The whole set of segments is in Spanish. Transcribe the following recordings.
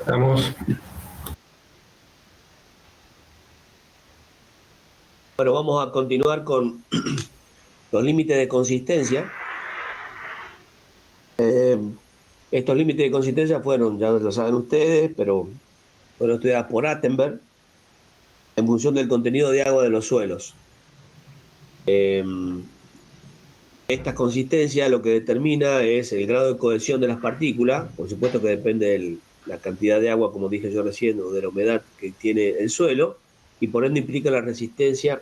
Estamos. Bueno, vamos a continuar con los límites de consistencia. Estos límites de consistencia fueron, ya lo saben ustedes, pero fueron estudiados por Attenberg en función del contenido de agua de los suelos. Esta consistencia lo que determina es el grado de cohesión de las partículas, por supuesto que depende de la cantidad de agua, como dije yo recién, o de la humedad que tiene el suelo, y por ende implica la resistencia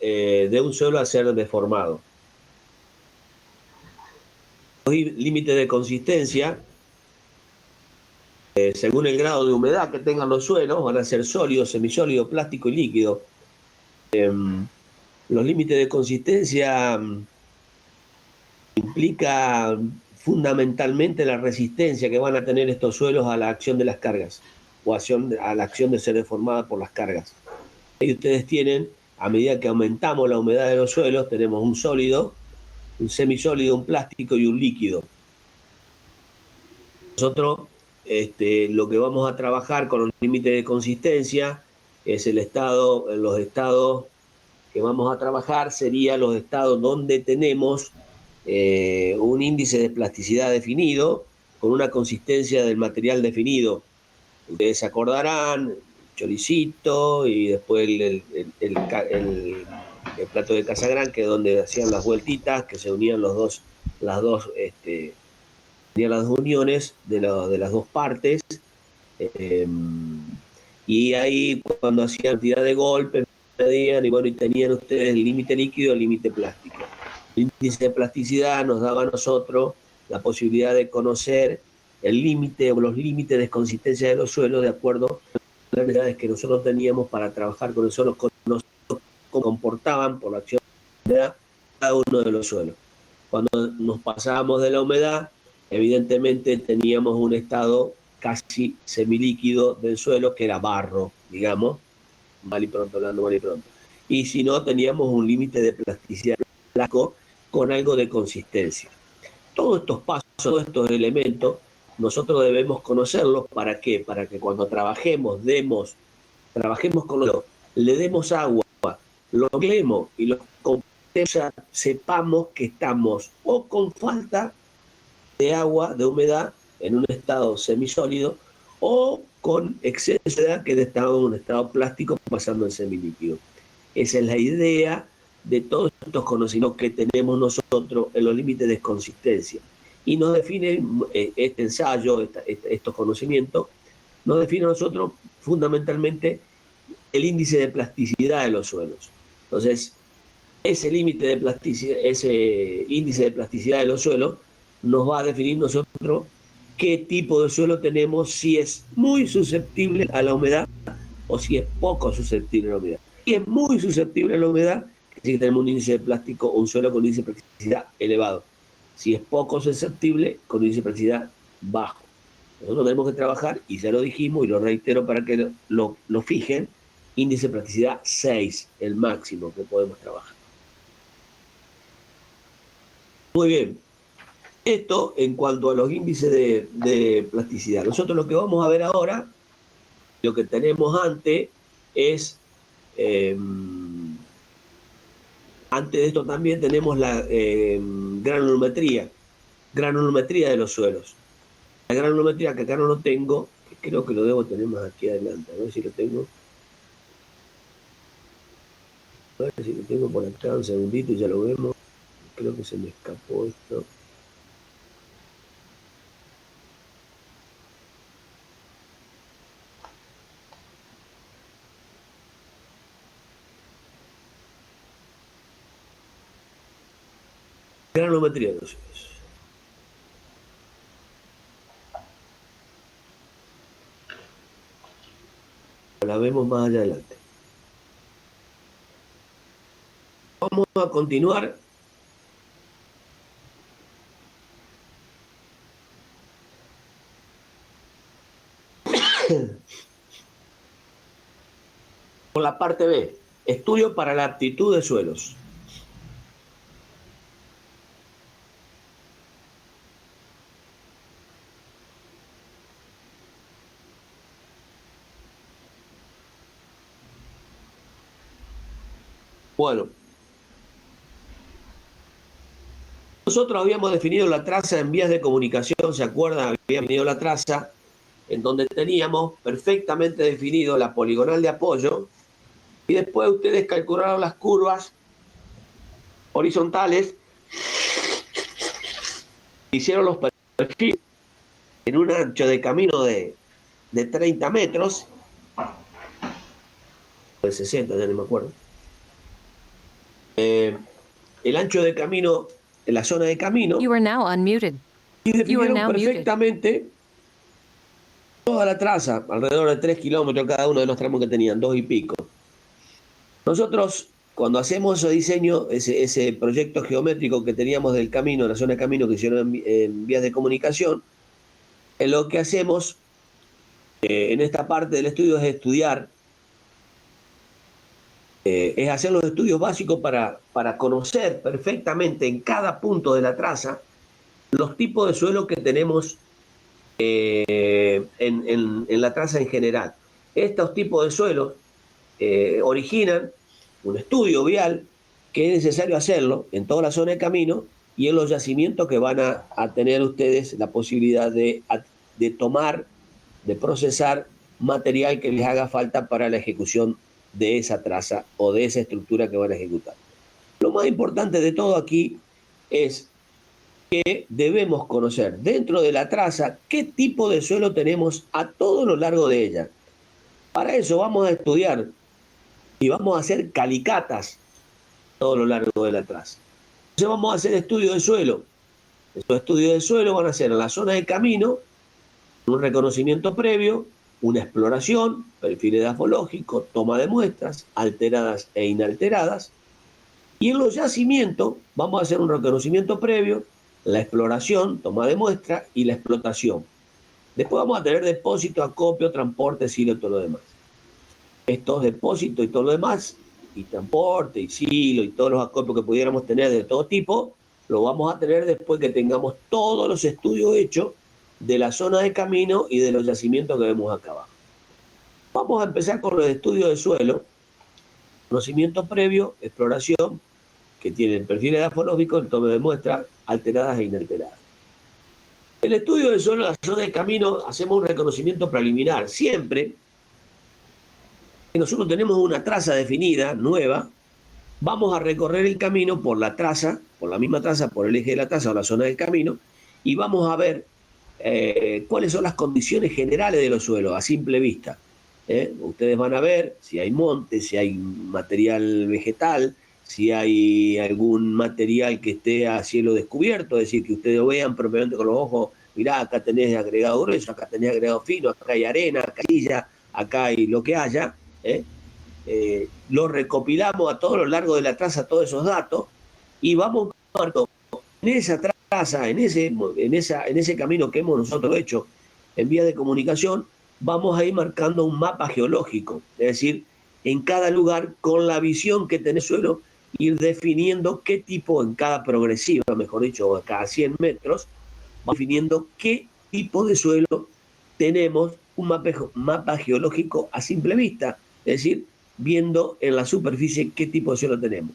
de un suelo a ser deformado. Los límites de consistencia, según el grado de humedad que tengan los suelos, van a ser sólido, semisólido, plástico y líquido. Los límites de consistencia implican fundamentalmente la resistencia que van a tener estos suelos a la acción de las cargas o a la acción de ser deformada por las cargas. Ahí ustedes tienen, a medida que aumentamos la humedad de los suelos, tenemos un sólido, un semisólido, un plástico y un líquido. Nosotros lo que vamos a trabajar con los límites de consistencia es los estados que vamos a trabajar serían los estados donde tenemos un índice de plasticidad definido con una consistencia del material definido. Ustedes se acordarán, choricito y después el plato de Casagrán, que es donde hacían las vueltitas, que se unían las dos uniones de las dos partes, y ahí cuando hacían cantidad de golpes, medían, y bueno, y tenían ustedes el límite líquido y el límite plástico. El índice de plasticidad nos daba a nosotros la posibilidad de conocer el límite o los límites de consistencia de los suelos de acuerdo a las necesidades que nosotros teníamos para trabajar con el suelo, cómo comportaban por la acción de cada uno de los suelos. Cuando nos pasábamos de la humedad, evidentemente teníamos un estado casi semilíquido del suelo, que era barro, digamos, mal y pronto, hablando mal y pronto. Y si no, teníamos un límite de plasticidad blanco con algo de consistencia. Todos estos pasos, todos estos elementos, nosotros debemos conocerlos. ¿Para qué? Para que cuando trabajemos con los, le demos agua, lo mezclemos y lo sepamos que estamos o con falta de agua, de humedad, en un estado semisólido, o con exceso de humedad, que estaba en un estado plástico pasando en semilíquido. Esa es la idea de todos estos conocimientos que tenemos nosotros en los límites de consistencia. Y nos define este ensayo, estos conocimientos, nos define a nosotros fundamentalmente el índice de plasticidad de los suelos. Entonces, ese límite de plasticidad, ese índice de plasticidad de los suelos nos va a definir nosotros qué tipo de suelo tenemos, si es muy susceptible a la humedad o si es poco susceptible a la humedad. Si es muy susceptible a la humedad, si tenemos un índice de plástico o un suelo con un índice de plasticidad elevado. Si es poco susceptible, con un índice de plasticidad bajo. Nosotros tenemos que trabajar, y ya lo dijimos y lo reitero para que lo fijen, índice de plasticidad 6, el máximo que podemos trabajar. Muy bien. Esto en cuanto a los índices de plasticidad. Nosotros lo que vamos a ver ahora, lo que tenemos antes, es, antes de esto también tenemos la granulometría de los suelos. La granulometría, que acá no lo tengo, que creo que lo debo tener más aquí adelante, a ver si lo tengo. A ver si lo tengo por acá, un segundito y ya lo vemos. Creo que se me escapó esto. Granulometría de los suelos. La vemos más allá adelante. Vamos a continuar con la parte B, estudio para la aptitud de suelos. Bueno, nosotros habíamos definido la traza en vías de comunicación, ¿se acuerdan? Habíamos definido la traza en donde teníamos perfectamente definido la poligonal de apoyo y después ustedes calcularon las curvas horizontales, hicieron los perfiles en un ancho de camino de 30 metros, de 60, ya no me acuerdo. El ancho de camino en la zona de camino. You are now unmuted. Y definieron perfectamente toda la traza, alrededor de 3 kilómetros cada uno de los tramos que tenían, 2 y pico. Nosotros, cuando hacemos ese diseño, ese proyecto geométrico que teníamos del camino, la zona de camino que hicieron en vías de comunicación, lo que hacemos en esta parte del estudio es estudiar, es hacer los estudios básicos para conocer perfectamente en cada punto de la traza los tipos de suelo que tenemos en la traza en general. Estos tipos de suelos originan un estudio vial que es necesario hacerlo en toda la zona de camino y en los yacimientos que van a tener ustedes la posibilidad de tomar, de procesar material que les haga falta para la ejecución de esa traza o de esa estructura que van a ejecutar. Lo más importante de todo aquí es que debemos conocer dentro de la traza qué tipo de suelo tenemos a todo lo largo de ella. Para eso vamos a estudiar y vamos a hacer calicatas a todo lo largo de la traza. Entonces vamos a hacer estudios de suelo. Estos estudios de suelo van a ser en la zona de camino, un reconocimiento previo, una exploración, perfiles dafológicos, toma de muestras, alteradas e inalteradas. Y en los yacimientos vamos a hacer un reconocimiento previo, la exploración, toma de muestra y la explotación. Después vamos a tener depósito, acopio, transporte, silo y todo lo demás. Estos depósitos y todo lo demás, y transporte, y silo, y todos los acopios que pudiéramos tener de todo tipo, lo vamos a tener después que tengamos todos los estudios hechos de la zona de camino y de los yacimientos que vemos acá abajo. Vamos a empezar con los estudios de suelo, conocimiento previo, exploración, que tienen perfiles dafológicos, el toma de muestras, alteradas e inalteradas. El estudio de suelo, la zona de camino, hacemos un reconocimiento preliminar. Siempre que nosotros tenemos una traza definida, nueva, vamos a recorrer el camino por la traza, por la misma traza, por el eje de la traza o la zona del camino, y vamos a ver cuáles son las condiciones generales de los suelos a simple vista. Ustedes van a ver si hay montes, si hay material vegetal, si hay algún material que esté a cielo descubierto, es decir, que ustedes vean propiamente con los ojos, mirá, acá tenés agregado grueso, acá tenés agregado fino, acá hay arena, acá hay silla, acá hay lo que haya. Lo recopilamos a todo lo largo de la traza, todos esos datos, y vamos marcando en esa traza, en ese camino que hemos nosotros hecho en vía de comunicación, vamos a ir marcando un mapa geológico, es decir, en cada lugar, con la visión que tenés suelo, ir definiendo qué tipo, en cada progresiva, mejor dicho, a cada 100 metros, va definiendo qué tipo de suelo tenemos, un mapa geológico a simple vista, es decir, viendo en la superficie qué tipo de suelo tenemos.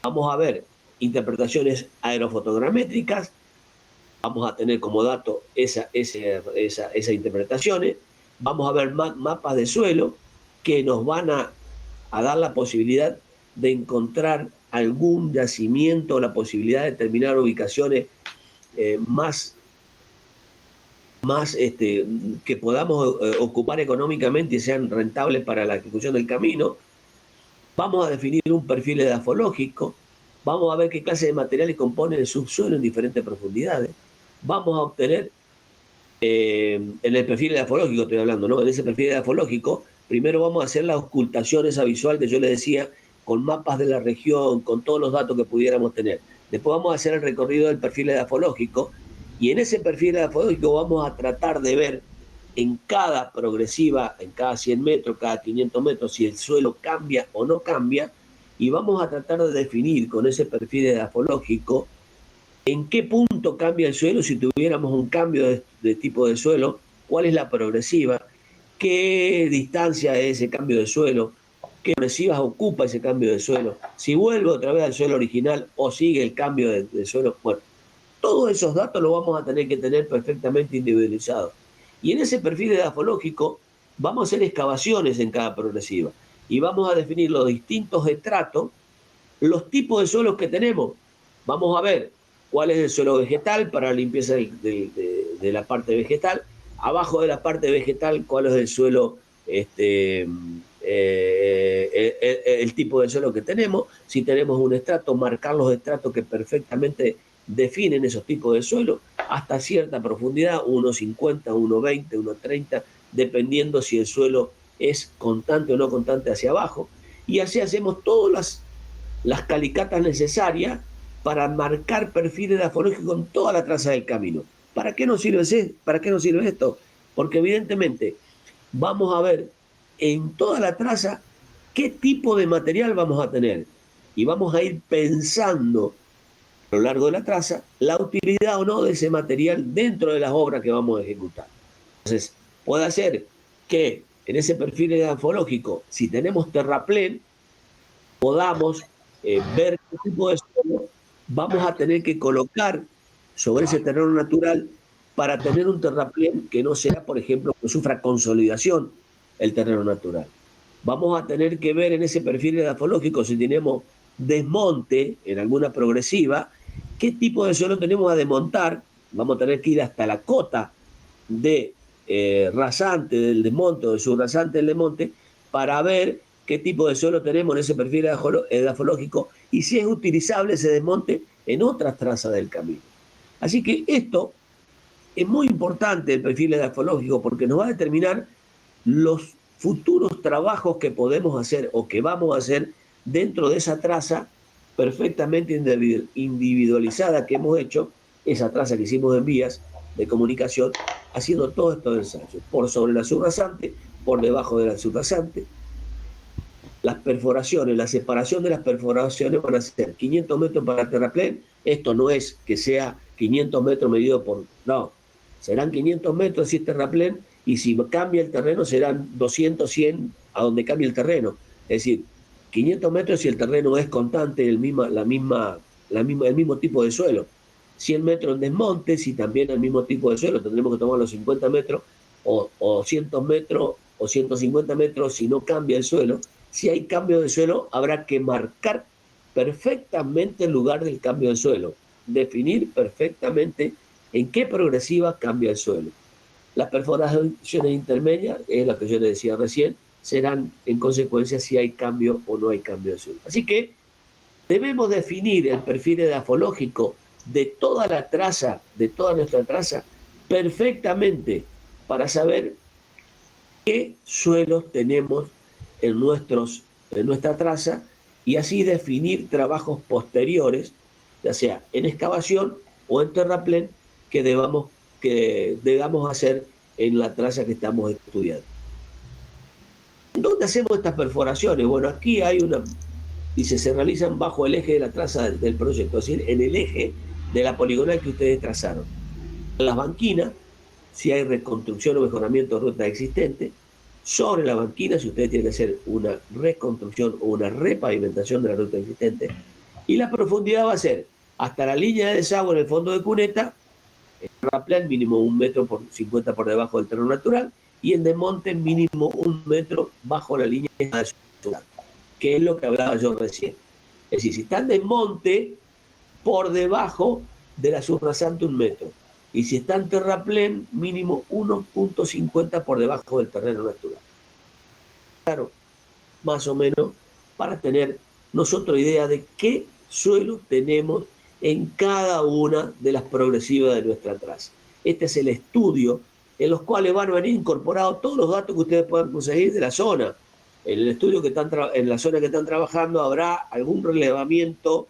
Vamos a ver interpretaciones aerofotogramétricas, vamos a tener como dato esas interpretaciones, vamos a ver mapas de suelo que nos van a dar la posibilidad de encontrar algún yacimiento, la posibilidad de determinar ubicaciones más que podamos ocupar económicamente y sean rentables para la ejecución del camino. Vamos a definir un perfil edafológico, vamos a ver qué clase de materiales componen el subsuelo en diferentes profundidades, vamos a obtener, en el perfil edafológico estoy hablando, ¿no? En ese perfil edafológico, primero vamos a hacer la ocultación esa visual que yo les decía, con mapas de la región, con todos los datos que pudiéramos tener. Después vamos a hacer el recorrido del perfil edafológico, y en ese perfil edafológico vamos a tratar de ver en cada progresiva, en cada 100 metros, cada 500 metros, si el suelo cambia o no cambia, y vamos a tratar de definir con ese perfil edafológico en qué punto cambia el suelo si tuviéramos un cambio de tipo de suelo, cuál es la progresiva, qué distancia es ese cambio de suelo, qué progresivas ocupa ese cambio de suelo, si vuelve otra vez al suelo original o sigue el cambio de suelo. Bueno, todos esos datos los vamos a tener que tener perfectamente individualizados. Y en ese perfil edafológico vamos a hacer excavaciones en cada progresiva y vamos a definir los distintos estratos, los tipos de suelos que tenemos. Vamos a ver cuál es el suelo vegetal para la limpieza de la parte vegetal, abajo de la parte vegetal cuál es el suelo, el tipo de suelo que tenemos, si tenemos un estrato, marcar los estratos que perfectamente definen esos tipos de suelo, hasta cierta profundidad, 1,50, 1,20, 1,30, dependiendo si el suelo es constante o no constante hacia abajo. Y así hacemos todas las calicatas necesarias para marcar perfiles edafológicos en toda la traza del camino. ¿Para qué nos sirve esto? Porque evidentemente vamos a ver en toda la traza qué tipo de material vamos a tener y vamos a ir pensando a lo largo de la traza la utilidad o no de ese material dentro de las obras que vamos a ejecutar. Entonces, puede ser que en ese perfil edafológico, si tenemos terraplén, podamos ver qué tipo de suelo vamos a tener que colocar sobre ese terreno natural para tener un terraplén que no sea, por ejemplo, que sufra consolidación el terreno natural. Vamos a tener que ver en ese perfil edafológico, si tenemos desmonte en alguna progresiva, qué tipo de suelo tenemos a desmontar. Vamos a tener que ir hasta la cota de rasante del desmonte o de subrasante del desmonte para ver qué tipo de suelo tenemos en ese perfil edafológico y si es utilizable ese desmonte en otras trazas del camino. Así que esto es muy importante, el perfil edafológico, porque nos va a determinar los futuros trabajos que podemos hacer o que vamos a hacer dentro de esa traza perfectamente individualizada que hemos hecho, esa traza que hicimos en vías de comunicación, haciendo todos estos ensayos, por sobre la subrasante, por debajo de la subrasante. Las perforaciones, la separación de las perforaciones van a ser 500 metros para terraplén. Esto no es que sea 500 metros medido por... No, serán 500 metros si es terraplén y si cambia el terreno serán 200, 100 a donde cambie el terreno. Es decir, 500 metros si el terreno es constante, el mismo tipo de suelo. 100 metros en desmonte, si también el mismo tipo de suelo, tendremos que tomar los 50 metros o 100 metros o 150 metros si no cambia el suelo. Si hay cambio de suelo, habrá que marcar perfectamente el lugar del cambio de suelo, definir perfectamente en qué progresiva cambia el suelo. Las perforaciones intermedias, es lo que yo le decía recién, serán en consecuencia si hay cambio o no hay cambio de suelo. Así que debemos definir el perfil edafológico de toda la traza, de toda nuestra traza, perfectamente para saber qué suelos tenemos en nuestra traza y así definir trabajos posteriores, ya sea en excavación o en terraplén, que debamos hacer en la traza que estamos estudiando. ¿Dónde hacemos estas perforaciones? Bueno, aquí hay una, dice, se realizan bajo el eje de la traza del proyecto, es decir, en el eje de la poligonal que ustedes trazaron. En las banquinas, si hay reconstrucción o mejoramiento de ruta existente, sobre la banquina, si ustedes tienen que hacer una reconstrucción o una repavimentación de la ruta existente, y la profundidad va a ser hasta la línea de desagüe en el fondo de cuneta, el terraplén mínimo 1,50 m por debajo del terreno natural, y en desmonte mínimo 1 metro bajo la línea de desagüe, que es lo que hablaba yo recién. Es decir, si está en desmonte, por debajo de la subrasante 1 metro. Y si está en terraplén, mínimo 1,50 por debajo del terreno natural. Claro, más o menos, para tener nosotros idea de qué suelo tenemos en cada una de las progresivas de nuestra traza. Este es el estudio en los cuales van a venir incorporados todos los datos que ustedes puedan conseguir de la zona. En el estudio en la zona que están trabajando habrá algún relevamiento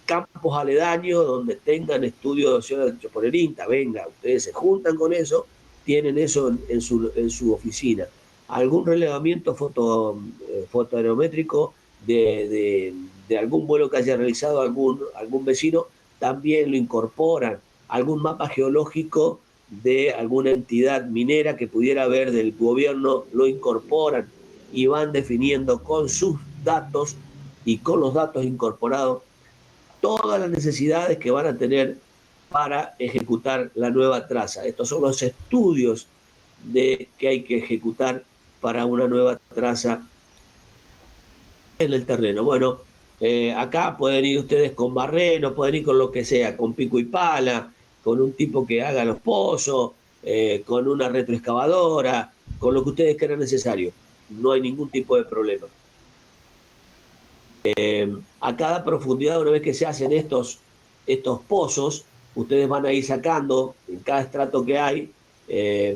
campos aledaños donde tengan estudios de opciones hechos por el INTA. Venga, ustedes se juntan con eso, tienen eso en su oficina. Algún relevamiento fotoaerométrico de algún vuelo que haya realizado algún vecino, también lo incorporan. Algún mapa geológico de alguna entidad minera que pudiera haber del gobierno, lo incorporan. y van definiendo con sus datos y con los datos incorporados todas las necesidades que van a tener para ejecutar la nueva traza. Estos son los estudios que hay que ejecutar para una nueva traza en el terreno. Bueno, acá pueden ir ustedes con barreno, pueden ir con lo que sea, con pico y pala, con un tipo que haga los pozos, con una retroexcavadora, con lo que ustedes crean necesario. No hay ningún tipo de problema. A cada profundidad, una vez que se hacen estos pozos, ustedes van a ir sacando, en cada estrato que hay,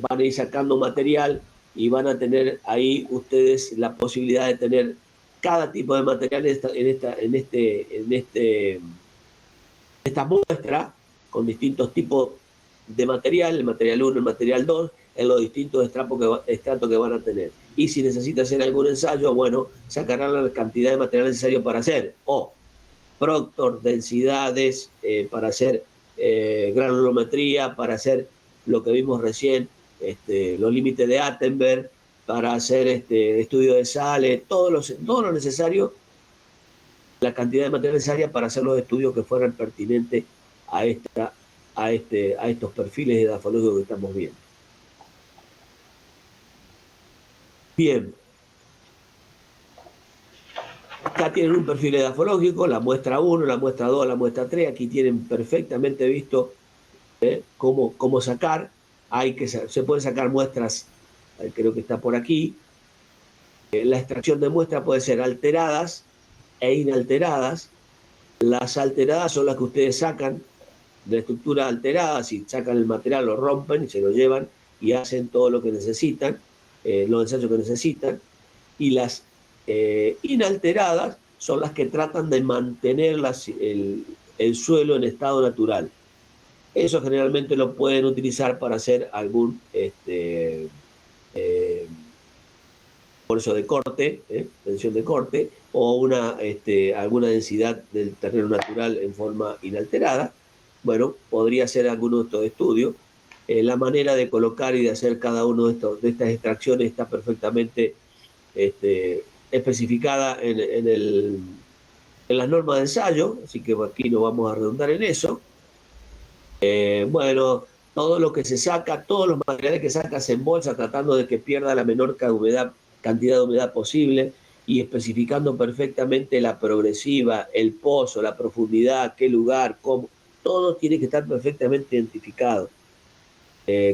van a ir sacando material y van a tener ahí ustedes la posibilidad de tener cada tipo de material esta muestra con distintos tipos de material, el material 1, el material 2, en los distintos estratos que van a tener. Y si necesita hacer algún ensayo, bueno, sacarán la cantidad de material necesario para hacer, o proctor, densidades, para hacer granulometría, para hacer lo que vimos recién, los límites de Attenberg, para hacer estudio de sales, todo lo necesario, la cantidad de material necesaria para hacer los estudios que fueran pertinentes a estos perfiles edafológicos que estamos viendo. Bien. Acá tienen un perfil edafológico, la muestra 1, la muestra 2, la muestra 3. Aquí tienen perfectamente visto cómo sacar. Se pueden sacar muestras, creo que está por aquí. La extracción de muestras puede ser alteradas e inalteradas. Las alteradas son las que ustedes sacan de estructura alterada, si sacan el material, lo rompen y se lo llevan y hacen todo lo que necesitan, los ensayos que necesitan. Y las inalteradas son las que tratan de mantener el suelo en estado natural. Eso generalmente lo pueden utilizar para hacer algún esfuerzo de corte, tensión de corte, o alguna densidad del terreno natural en forma inalterada. Bueno, podría ser alguno de estos estudios. La manera de colocar y de hacer cada uno de estas extracciones está perfectamente especificada en las normas de ensayo, así que aquí no vamos a redundar en eso. Bueno, todo lo que se saca, todos los materiales que saca se embolsa tratando de que pierda la menor cantidad de humedad posible y especificando perfectamente la progresiva, el pozo, la profundidad, qué lugar, cómo. Todo tiene que estar perfectamente identificado.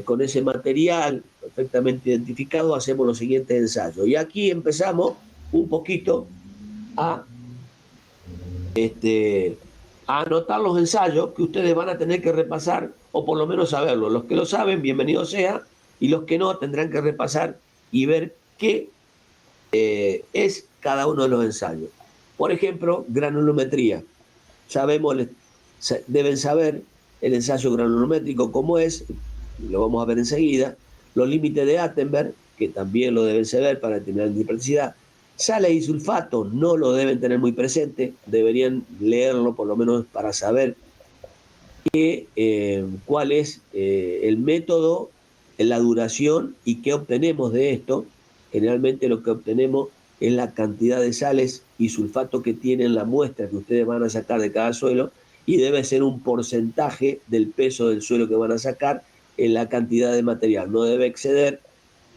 Con ese material perfectamente identificado hacemos los siguientes ensayos. Y aquí empezamos un poquito a anotar los ensayos que ustedes van a tener que repasar, o por lo menos saberlo. Los que lo saben, bienvenido sea, y los que no, tendrán que repasar y ver qué es cada uno de los ensayos. Por ejemplo, granulometría. Deben saber el ensayo granulométrico cómo es, lo vamos a ver enseguida. Los límites de Attenberg, que también lo deben saber para determinar la dispersividad. Sales y sulfato no lo deben tener muy presente, deberían leerlo por lo menos para saber cuál es el método, la duración y qué obtenemos de esto. Generalmente lo que obtenemos es la cantidad de sales y sulfato que tiene la muestra que ustedes van a sacar de cada suelo, y debe ser un porcentaje del peso del suelo que van a sacar en la cantidad de material. No debe exceder,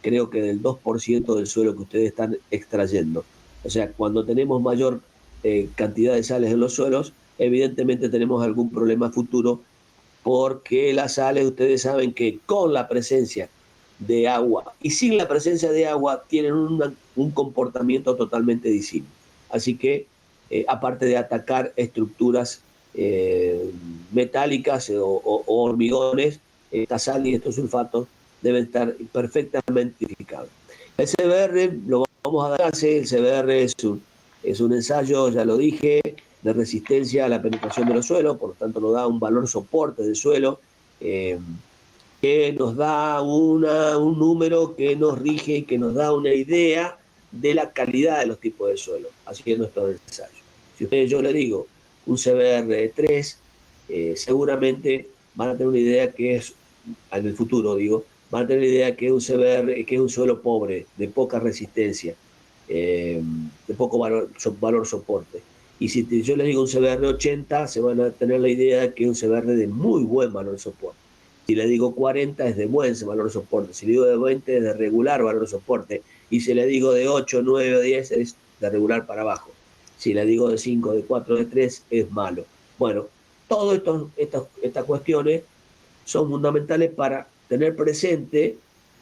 creo que del 2% del suelo que ustedes están extrayendo. O sea, cuando tenemos mayor cantidad de sales en los suelos, evidentemente tenemos algún problema futuro, porque las sales, ustedes saben que con la presencia de agua y sin la presencia de agua tienen un comportamiento totalmente distinto. Así que, aparte de atacar estructuras metálicas o hormigones, estas sales y estos sulfatos deben estar perfectamente identificados. El CBR lo vamos a dar. El CBR es un ensayo, ya lo dije, de resistencia a la penetración de los suelos, por lo tanto nos da un valor soporte del suelo, que nos da un número que nos rige y que nos da una idea de la calidad de los tipos de suelo. Así que nuestro ensayo. Si ustedes, yo les digo, un CBR 3, seguramente van a tener una idea que es, en el futuro digo, van a tener una idea que es un CBR, que es un suelo pobre, de poca resistencia. de poco valor soporte. Y si yo les digo un CBR 80, se van a tener la idea de que es un CBR de muy buen valor soporte. Si le digo 40 es de buen valor soporte. Si le digo de 20 es de regular valor soporte. Y si le digo de 8, 9 o 10 es de regular para abajo. Si le digo de 5, de 4, de 3 es malo. Bueno, todas estas cuestiones son fundamentales para tener presente,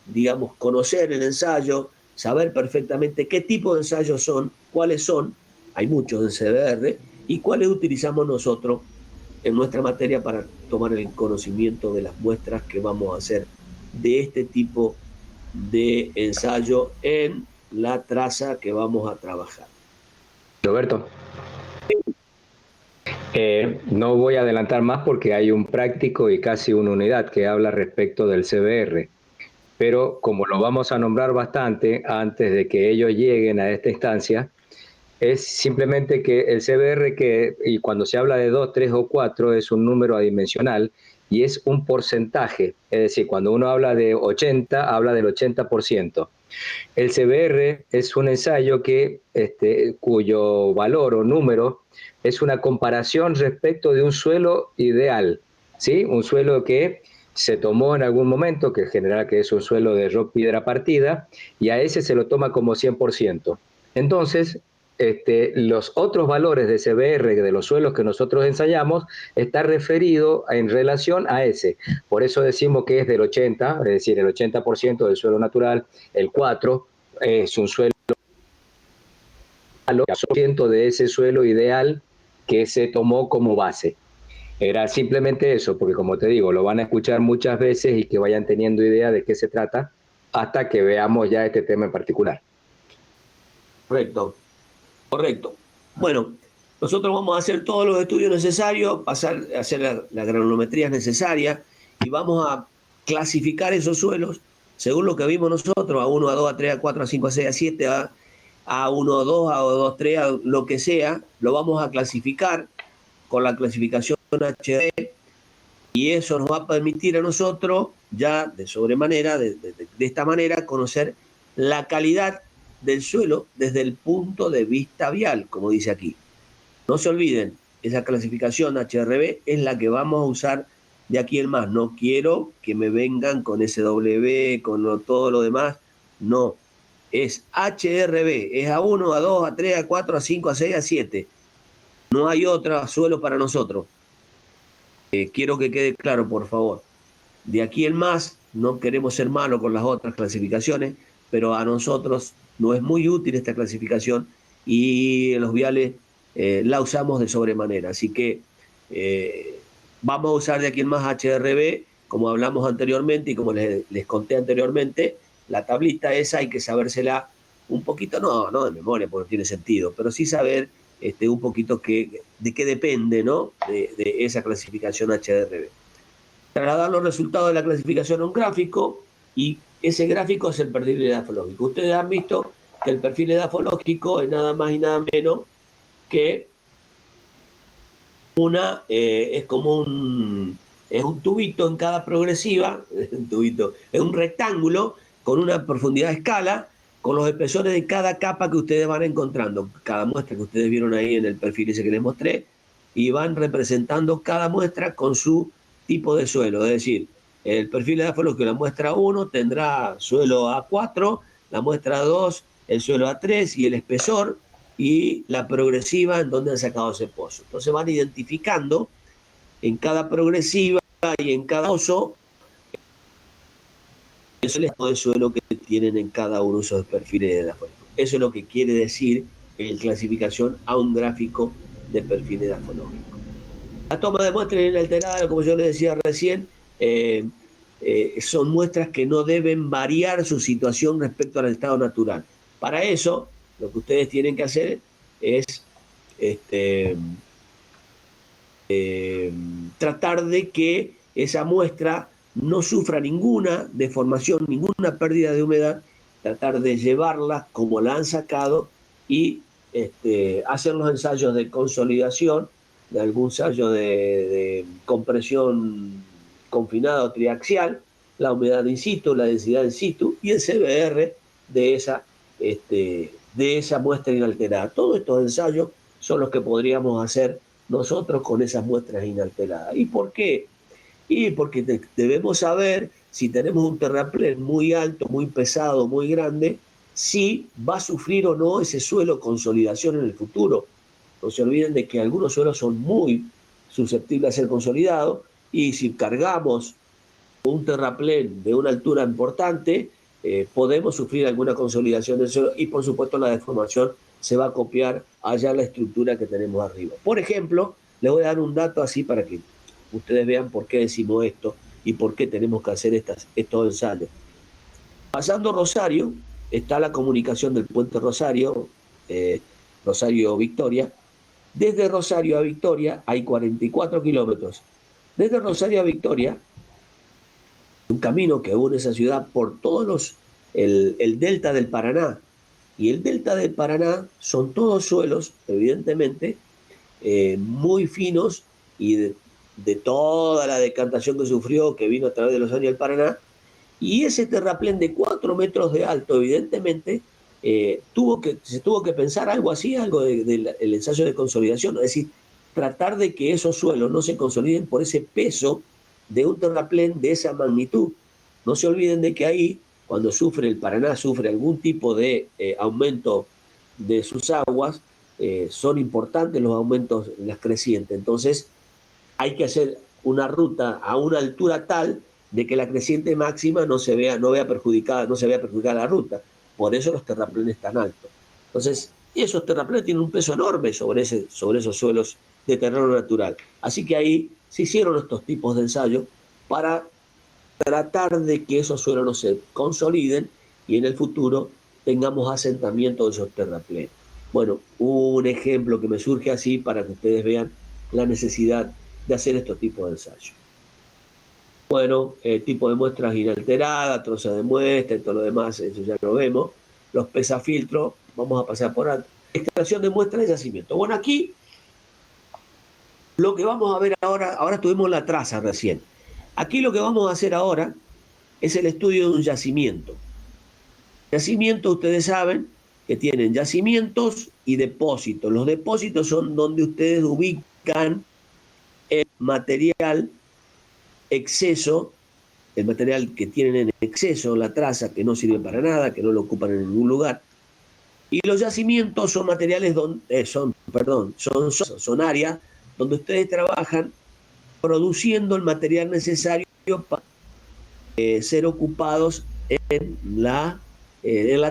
digamos, conocer el ensayo, saber perfectamente qué tipo de ensayos son, cuáles son, hay muchos en CBR, y cuáles utilizamos nosotros en nuestra materia para tomar el conocimiento de las muestras que vamos a hacer de este tipo de ensayo en la traza que vamos a trabajar. Roberto, no voy a adelantar más porque hay un práctico y casi una unidad que habla respecto del CBR, pero como lo vamos a nombrar bastante antes de que ellos lleguen a esta instancia, es simplemente que el CBR, y cuando se habla de 2, 3 o 4, es un número adimensional y es un porcentaje. Es decir, cuando uno habla de 80, habla del 80%. El CBR es un ensayo cuyo valor o número es una comparación respecto de un suelo ideal, ¿sí? Un suelo que se tomó en algún momento, que en general que es un suelo de rock piedra partida, y a ese se lo toma como 100%. Entonces, los otros valores de CBR de los suelos que nosotros ensayamos está referido en relación a ese. Por eso decimos que es del 80, es decir, el 80% del suelo natural, el 4 es un suelo de ese suelo ideal que se tomó como base. Era simplemente eso, porque como te digo, lo van a escuchar muchas veces y que vayan teniendo idea de qué se trata hasta que veamos ya este tema en particular. Correcto, correcto. Bueno, nosotros vamos a hacer todos los estudios necesarios, pasar a hacer la granulometría necesaria y vamos a clasificar esos suelos según lo que vimos nosotros, a 1, a 2, a 3, a 4, a 5, a 6, a 7, a 1, a 2, a 2, 3, a lo que sea, lo vamos a clasificar con la clasificación HD y eso nos va a permitir a nosotros ya de sobremanera, de esta manera, conocer la calidad del suelo desde el punto de vista vial, como dice aquí. No se olviden, esa clasificación HRB es la que vamos a usar de aquí en más. No quiero que me vengan con SW, con todo lo demás. No, es HRB, es A1, A2, A3, A4, A5, A6, A7. No hay otro suelo para nosotros. Quiero que quede claro, por favor. De aquí en más, no queremos ser malos con las otras clasificaciones, pero a nosotros no es muy útil esta clasificación y los viales la usamos de sobremanera. Así que vamos a usar de aquí en más HRB, como hablamos anteriormente y como les conté anteriormente, la tablita esa hay que sabérsela un poquito, no de memoria, porque no tiene sentido, pero sí saber un poquito de qué depende, ¿no? de esa clasificación HRB. Trasladar los resultados de la clasificación a un gráfico y ese gráfico es el perfil edafológico. Ustedes han visto que el perfil edafológico es nada más y nada menos que es como es un tubito en cada progresiva, es un rectángulo con una profundidad de escala, con los espesores de cada capa que ustedes van encontrando, cada muestra que ustedes vieron ahí en el perfil ese que les mostré, y van representando cada muestra con su tipo de suelo, es decir, el perfil de que la muestra 1 tendrá suelo A4, la muestra 2 el suelo A3 y el espesor, y la progresiva en donde han sacado ese pozo. Entonces van identificando en cada progresiva y en cada pozo el estado de suelo que tienen en cada uno de esos perfiles de la fuente. Eso es lo que quiere decir en clasificación a un gráfico de perfil edafológico. La toma de muestras inalterada, como yo les decía recién, son muestras que no deben variar su situación respecto al estado natural. Para eso, lo que ustedes tienen que hacer es tratar de que esa muestra no sufra ninguna deformación, ninguna pérdida de humedad, tratar de llevarla como la han sacado y hacer los ensayos de consolidación, de algún ensayo de compresión confinada o triaxial, la humedad in situ, la densidad in situ y el CBR de esa de esa muestra inalterada. Todos estos ensayos son los que podríamos hacer nosotros con esas muestras inalteradas. ¿Y por qué? Y porque debemos saber si tenemos un terraplén muy alto, muy pesado, muy grande, si va a sufrir o no ese suelo consolidación en el futuro. No se olviden de que algunos suelos son muy susceptibles a ser consolidados y si cargamos un terraplén de una altura importante, podemos sufrir alguna consolidación del suelo y por supuesto la deformación se va a copiar allá la estructura que tenemos arriba. Por ejemplo, les voy a dar un dato así para que ustedes vean por qué decimos esto y por qué tenemos que hacer estos ensayos. Pasando Rosario, está la comunicación del puente Rosario, Rosario-Victoria. Desde Rosario a Victoria hay 44 kilómetros. Desde Rosario a Victoria, un camino que une esa ciudad por todos el delta del Paraná. Y el delta del Paraná son todos suelos, evidentemente, muy finos y de toda la decantación que sufrió, que vino a través de los años del Paraná. Y ese terraplén de 4 metros de alto, evidentemente, se tuvo que pensar algo así, algo del ensayo de consolidación, es decir, tratar de que esos suelos no se consoliden por ese peso de un terraplén de esa magnitud. No se olviden de que ahí, cuando sufre el Paraná, sufre algún tipo de aumento de sus aguas, son importantes los aumentos en las crecientes. Entonces, hay que hacer una ruta a una altura tal de que la creciente máxima no se vea perjudicada la ruta. Por eso los terraplenes tan altos. Entonces, esos terraplenes tienen un peso enorme sobre esos suelos de terreno natural. Así que ahí se hicieron estos tipos de ensayos para tratar de que esos suelos no se consoliden y en el futuro tengamos asentamiento de esos terraplenes. Bueno, un ejemplo que me surge así para que ustedes vean la necesidad de hacer estos tipos de ensayos. Bueno, tipo de muestras inalteradas, trozos de muestra y todo lo demás, eso ya lo vemos. Los pesafiltros, vamos a pasar por alto. Extracción de muestras de yacimiento. Bueno, aquí lo que vamos a ver ahora tuvimos la traza recién. Aquí lo que vamos a hacer ahora es el estudio de un yacimiento. Yacimientos, ustedes saben que tienen yacimientos y depósitos. Los depósitos son donde ustedes ubican el material exceso, el material que tienen en exceso, la traza que no sirve para nada, que no lo ocupan en ningún lugar. Y los yacimientos son materiales son áreas donde ustedes trabajan produciendo el material necesario para ser ocupados en la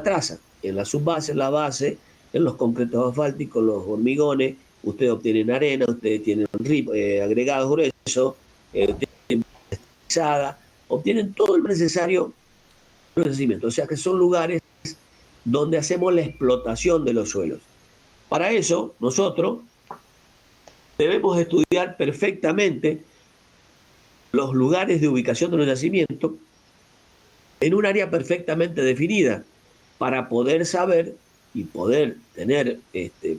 traza, en la subbase, en la base, en los concretos asfálticos, los hormigones. Ustedes obtienen arena, ustedes tienen agregados gruesos, obtienen todo lo necesario para el yacimiento. O sea que son lugares donde hacemos la explotación de los suelos. Para eso, nosotros debemos estudiar perfectamente los lugares de ubicación de los yacimientos en un área perfectamente definida para poder saber y poder tener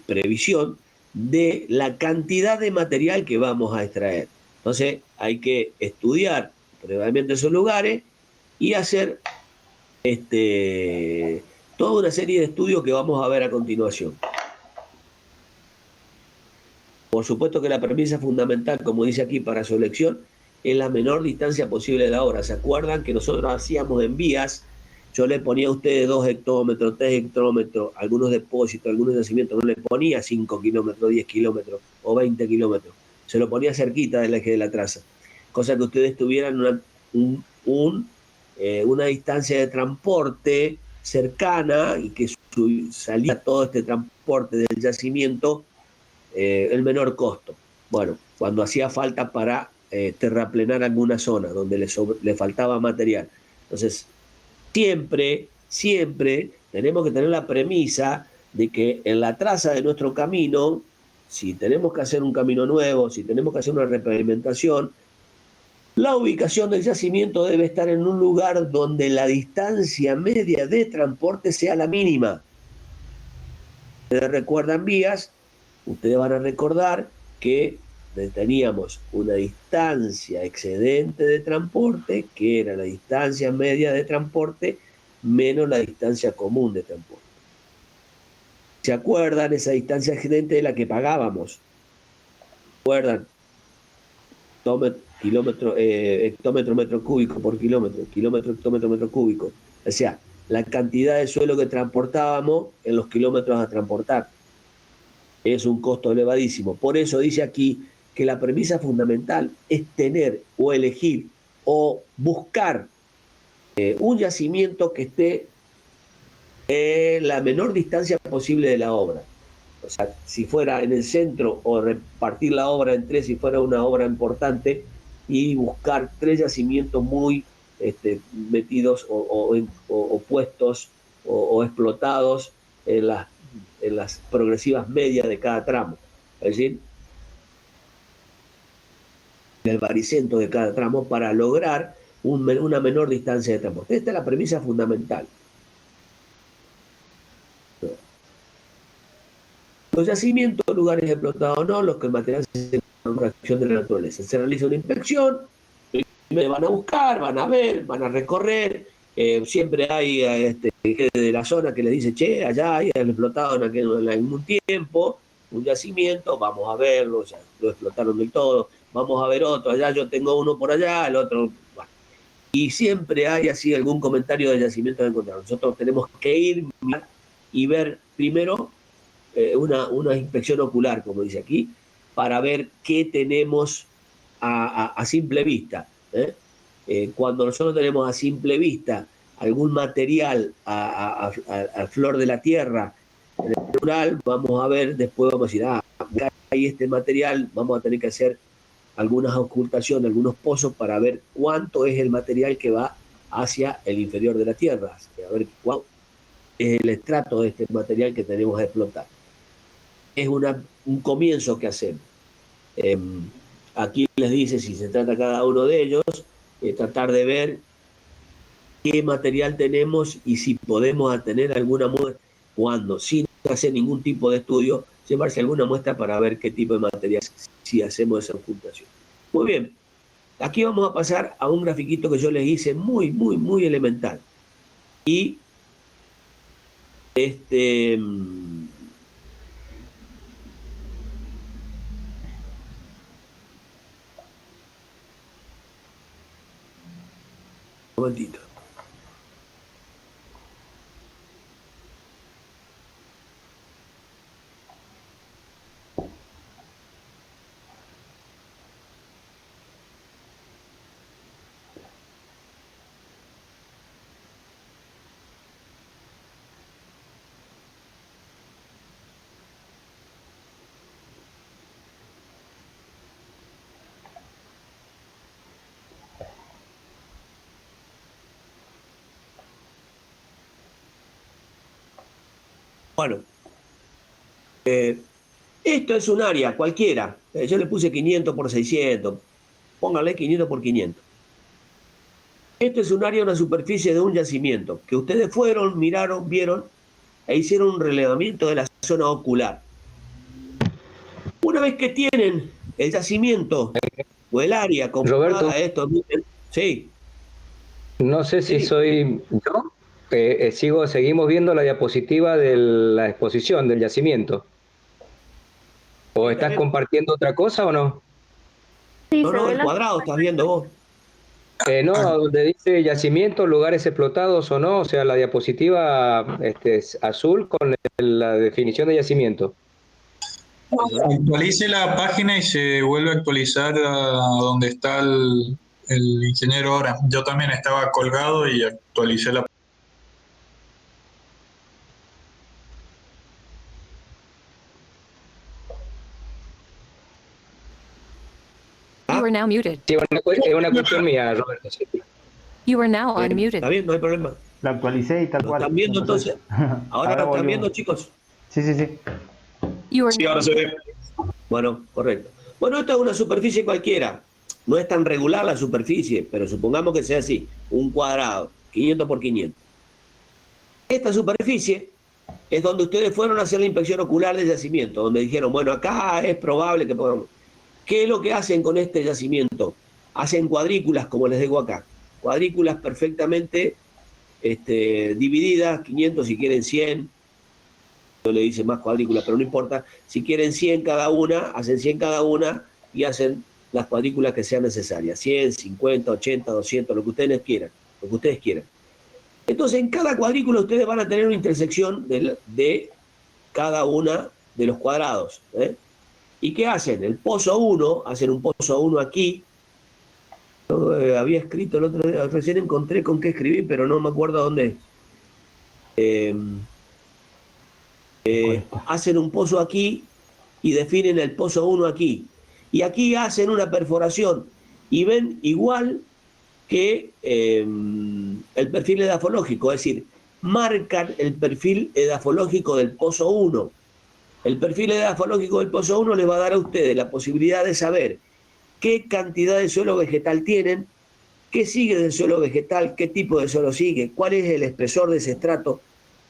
previsión de la cantidad de material que vamos a extraer. Entonces hay que estudiar previamente esos lugares y hacer toda una serie de estudios que vamos a ver a continuación. Por supuesto que la premisa fundamental, como dice aquí, para su elección, es la menor distancia posible de la obra. ¿Se acuerdan que nosotros hacíamos en vías? Yo le ponía a ustedes 2 hectómetros, 3 hectómetros, algunos depósitos, algunos yacimientos, no le ponía 5 kilómetros, 10 kilómetros o 20 kilómetros. Se lo ponía cerquita del eje de la traza. Cosa que ustedes tuvieran una distancia de transporte cercana y que salía todo este transporte del yacimiento el menor costo. Bueno, cuando hacía falta para terraplenar alguna zona donde le faltaba material. Entonces, siempre tenemos que tener la premisa de que en la traza de nuestro camino, si tenemos que hacer un camino nuevo, si tenemos que hacer una repavimentación, la ubicación del yacimiento debe estar en un lugar donde la distancia media de transporte sea la mínima. Ustedes recuerdan vías, ustedes van a recordar que teníamos una distancia excedente de transporte, que era la distancia media de transporte, menos la distancia común de transporte. ¿Se acuerdan esa distancia excedente de la que pagábamos? ¿Se acuerdan? Hectómetro, metro cúbico por kilómetro, kilómetro, hectómetro, metro cúbico. O sea, la cantidad de suelo que transportábamos en los kilómetros a transportar. Es un costo elevadísimo. Por eso dice aquí que la premisa fundamental es tener o elegir o buscar un yacimiento que esté en la menor distancia posible de la obra. O sea, si fuera en el centro o repartir la obra en tres, si fuera una obra importante, y buscar tres yacimientos muy metidos o puestos o explotados en las progresivas medias de cada tramo. Es decir, en el baricentro de cada tramo para lograr una menor distancia de transporte. Esta es la premisa fundamental. Los yacimientos, lugares explotados no, los que el material se una acción de la naturaleza. Se realiza una inspección, van a buscar, van a ver, van a recorrer. Siempre hay de la zona que les dice, che, allá hay explotado en algún tiempo un yacimiento, vamos a verlo, ya lo explotaron del todo, vamos a ver otro, allá yo tengo uno por allá, el otro. Bueno. Y siempre hay así algún comentario de yacimiento de encontrar. Nosotros tenemos que ir y ver primero una inspección ocular, como dice aquí, para ver qué tenemos a simple vista. Cuando nosotros tenemos a simple vista algún material a flor de la tierra en el rural, vamos a ver, después vamos a decir, acá hay este material, vamos a tener que hacer algunas ocultaciones, algunos pozos para ver cuánto es el material que va hacia el inferior de la tierra, a ver cuál es el estrato de este material que tenemos a explotar. Es un comienzo que hacemos. Aquí les dice, si se trata cada uno de ellos, tratar de ver qué material tenemos y si podemos tener alguna muestra, cuando, sin hacer ningún tipo de estudio, llevarse alguna muestra para ver qué tipo de material, si hacemos esa ocultación. Muy bien, aquí vamos a pasar a un grafiquito que yo les hice muy, muy, muy elemental. Y un momentito. Bueno, esto es un área cualquiera. Yo le puse 500 por 600. Póngale 500 por 500. Esto es un área, una superficie de un yacimiento, que ustedes fueron, miraron, vieron e hicieron un relevamiento de la zona ocular. Una vez que tienen el yacimiento o el área Roberto, comparada a esto, sí. no sé si Sí. soy yo. Seguimos viendo la diapositiva de la exposición del yacimiento. ¿O estás compartiendo otra cosa o no? Sí, No, se no, ve el cuadrado estás viendo vos. No, donde dice yacimientos, lugares explotados o no, o sea, la diapositiva es azul con la definición de yacimiento. Actualice la página y se vuelve a actualizar a donde está el ingeniero ahora. Yo también estaba colgado y actualicé la. You are now muted. Sí, es una cuestión mía, Roberto. Sí. You are now Bien, unmuted. está bien, no hay problema. La actualicé y tal ¿Lo cual. están viendo entonces? ¿Ahora lo están volvió. viendo, chicos? Sí, sí, sí. You are Sí, ahora se ve. Bueno, correcto. Bueno, esta es una superficie cualquiera. No es tan regular la superficie, pero supongamos que sea así, un cuadrado, 500 por 500. Esta superficie es donde ustedes fueron a hacer la inspección ocular del yacimiento, donde dijeron, bueno, acá es probable que podamos. ¿Qué es lo que hacen con este yacimiento? Hacen cuadrículas, como les digo acá. Cuadrículas perfectamente divididas, 500 si quieren 100. no le dice más cuadrículas, pero no importa. Si quieren 100 cada una, hacen 100 cada una y hacen las cuadrículas que sean necesarias. 100, 50, 80, 200, lo que ustedes quieran. Lo que ustedes quieran. Entonces, en cada cuadrícula ustedes van a tener una intersección de cada una de los cuadrados. ¿Y qué hacen? El pozo 1, hacen un pozo 1 aquí. Yo, había escrito el otro día, recién encontré con qué escribir, pero no me acuerdo dónde. Hacen un pozo aquí y definen el pozo 1 aquí. Y aquí hacen una perforación y ven igual que el perfil edafológico, es decir, marcan el perfil edafológico del pozo 1. El perfil edafológico del pozo 1 les va a dar a ustedes la posibilidad de saber qué cantidad de suelo vegetal tienen, qué sigue del suelo vegetal, qué tipo de suelo sigue, cuál es el espesor de ese estrato,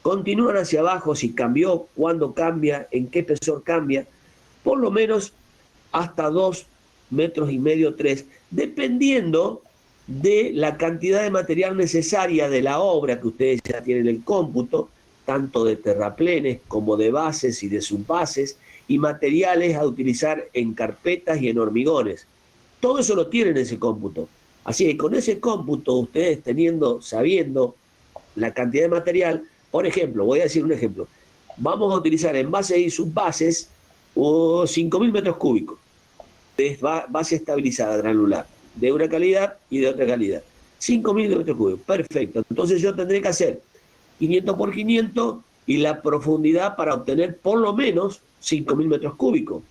continúan hacia abajo, si cambió, cuándo cambia, en qué espesor cambia, por lo menos hasta 2,5 metros, 3, dependiendo de la cantidad de material necesaria de la obra que ustedes ya tienen en el cómputo, tanto de terraplenes como de bases y de subbases, y materiales a utilizar en carpetas y en hormigones. Todo eso lo tienen en ese cómputo. Así que con ese cómputo, ustedes sabiendo la cantidad de material, por ejemplo, voy a decir un ejemplo, vamos a utilizar en bases y subbases 5.000 metros cúbicos de base estabilizada granular, de una calidad y de otra calidad. 5.000 metros cúbicos, perfecto. Entonces yo tendré que hacer 500 por 500 y la profundidad para obtener por lo menos 5.000 metros cúbicos.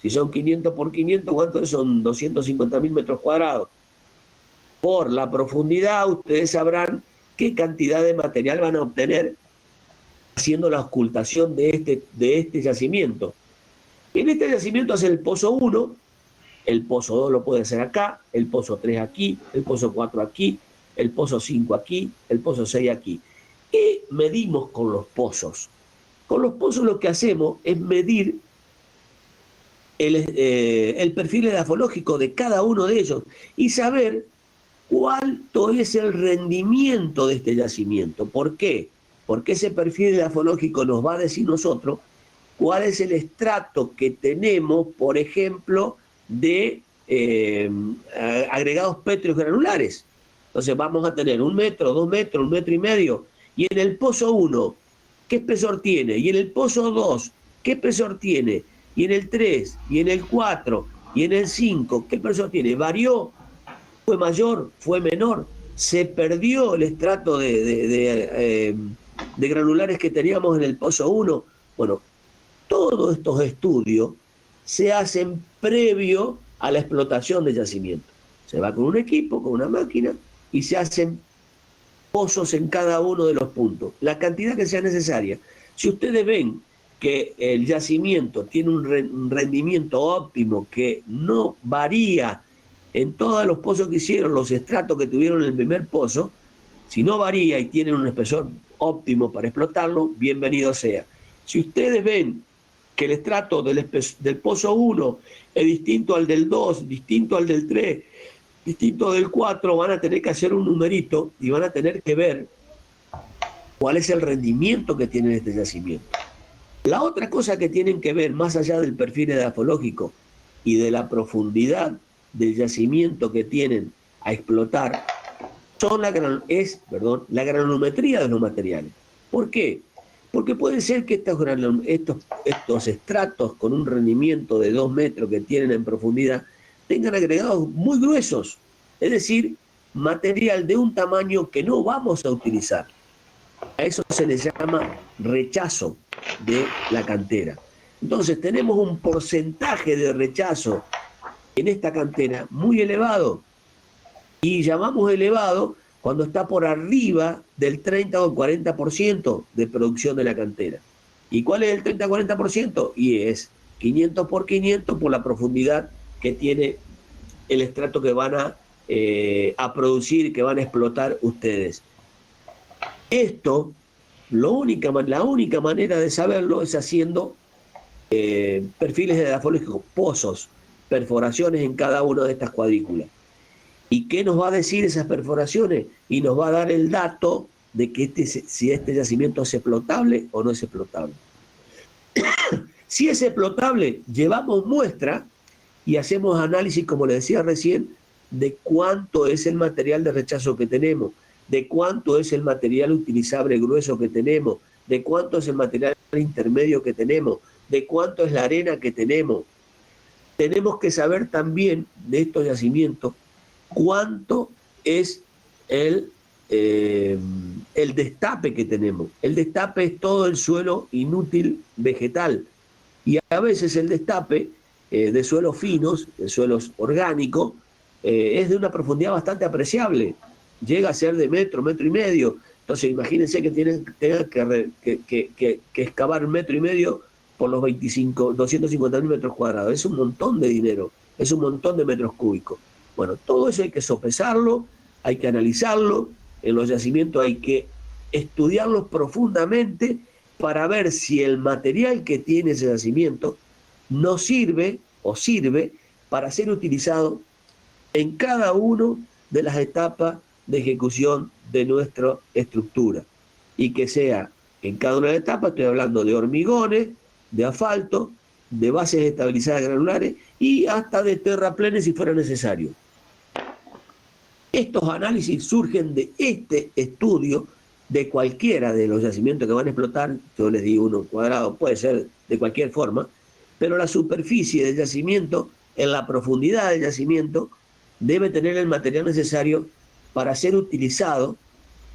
Si son 500 por 500, ¿cuántos son? 250.000 metros cuadrados. Por la profundidad, ustedes sabrán qué cantidad de material van a obtener haciendo la ocultación de este yacimiento. En este yacimiento hacen el pozo 1, el pozo 2 lo puede hacer acá, el pozo 3 aquí, el pozo 4 aquí, el pozo 5 aquí, el pozo 6 aquí. ¿Qué medimos con los pozos? Con los pozos lo que hacemos es medir el perfil edafológico de cada uno de ellos y saber cuánto es el rendimiento de este yacimiento. ¿Por qué? Porque ese perfil edafológico nos va a decir nosotros cuál es el estrato que tenemos, por ejemplo, de agregados pétreos granulares. Entonces vamos a tener 1 metro, 2 metros, 1,5 metros, y en el pozo 1, ¿qué espesor tiene? Y en el pozo 2, ¿qué espesor tiene? Y en el 3, y en el 4, y en el 5, ¿qué espesor tiene? ¿Varió? ¿Fue mayor? ¿Fue menor? ¿Se perdió el estrato de granulares que teníamos en el pozo 1? Bueno, todos estos estudios se hacen previo a la explotación del yacimiento. Se va con un equipo, con una máquina, y se hacen pozos en cada uno de los puntos, la cantidad que sea necesaria. Si ustedes ven que el yacimiento tiene un rendimiento óptimo que no varía en todos los pozos que hicieron, los estratos que tuvieron en el primer pozo, si no varía y tienen un espesor óptimo para explotarlo, bienvenido sea. Si ustedes ven que el estrato del pozo 1 es distinto al del 2, distinto al del 3, distinto del 4, van a tener que hacer un numerito y van a tener que ver cuál es el rendimiento que tiene este yacimiento. La otra cosa que tienen que ver, más allá del perfil edafológico y de la profundidad del yacimiento que tienen a explotar, son la granulometría de los materiales. ¿Por qué? Porque puede ser que estos estratos con un rendimiento de 2 metros que tienen en profundidad tengan agregados muy gruesos, es decir, material de un tamaño que no vamos a utilizar. A eso se le llama rechazo de la cantera. Entonces tenemos un porcentaje de rechazo en esta cantera muy elevado, y llamamos elevado cuando está por arriba del 30 o el 40% de producción de la cantera. ¿Y cuál es el 30 o 40%? Y es 500 por 500 por la profundidad que tiene el estrato que van a producir, que van a explotar ustedes. Esto, la única manera de saberlo es haciendo perfiles edafológicos, pozos, perforaciones en cada una de estas cuadrículas. ¿Y qué nos va a decir esas perforaciones? Y nos va a dar el dato de que si este yacimiento es explotable o no es explotable. Si es explotable, llevamos muestra y hacemos análisis, como le decía recién, de cuánto es el material de rechazo que tenemos, de cuánto es el material utilizable grueso que tenemos, de cuánto es el material intermedio que tenemos, de cuánto es la arena que tenemos. Tenemos que saber también de estos yacimientos cuánto es el destape que tenemos. El destape es todo el suelo inútil vegetal. Y a veces el destape de suelos finos, de suelos orgánicos, es de una profundidad bastante apreciable. Llega a ser de metro, metro y medio. Entonces imagínense que tengan que excavar 1,5 metros por los 250.000 metros cuadrados. Es un montón de dinero, es un montón de metros cúbicos. Bueno, todo eso hay que sopesarlo, hay que analizarlo. En los yacimientos hay que estudiarlos profundamente para ver si el material que tiene ese yacimiento no sirve o sirve para ser utilizado en cada una de las etapas de ejecución de nuestra estructura. Y que sea en cada una de las etapas, estoy hablando de hormigones, de asfalto, de bases estabilizadas granulares y hasta de terraplenes si fuera necesario. Estos análisis surgen de este estudio de cualquiera de los yacimientos que van a explotar. Yo les digo uno cuadrado, puede ser de cualquier forma, pero la superficie del yacimiento, en la profundidad del yacimiento, debe tener el material necesario para ser utilizado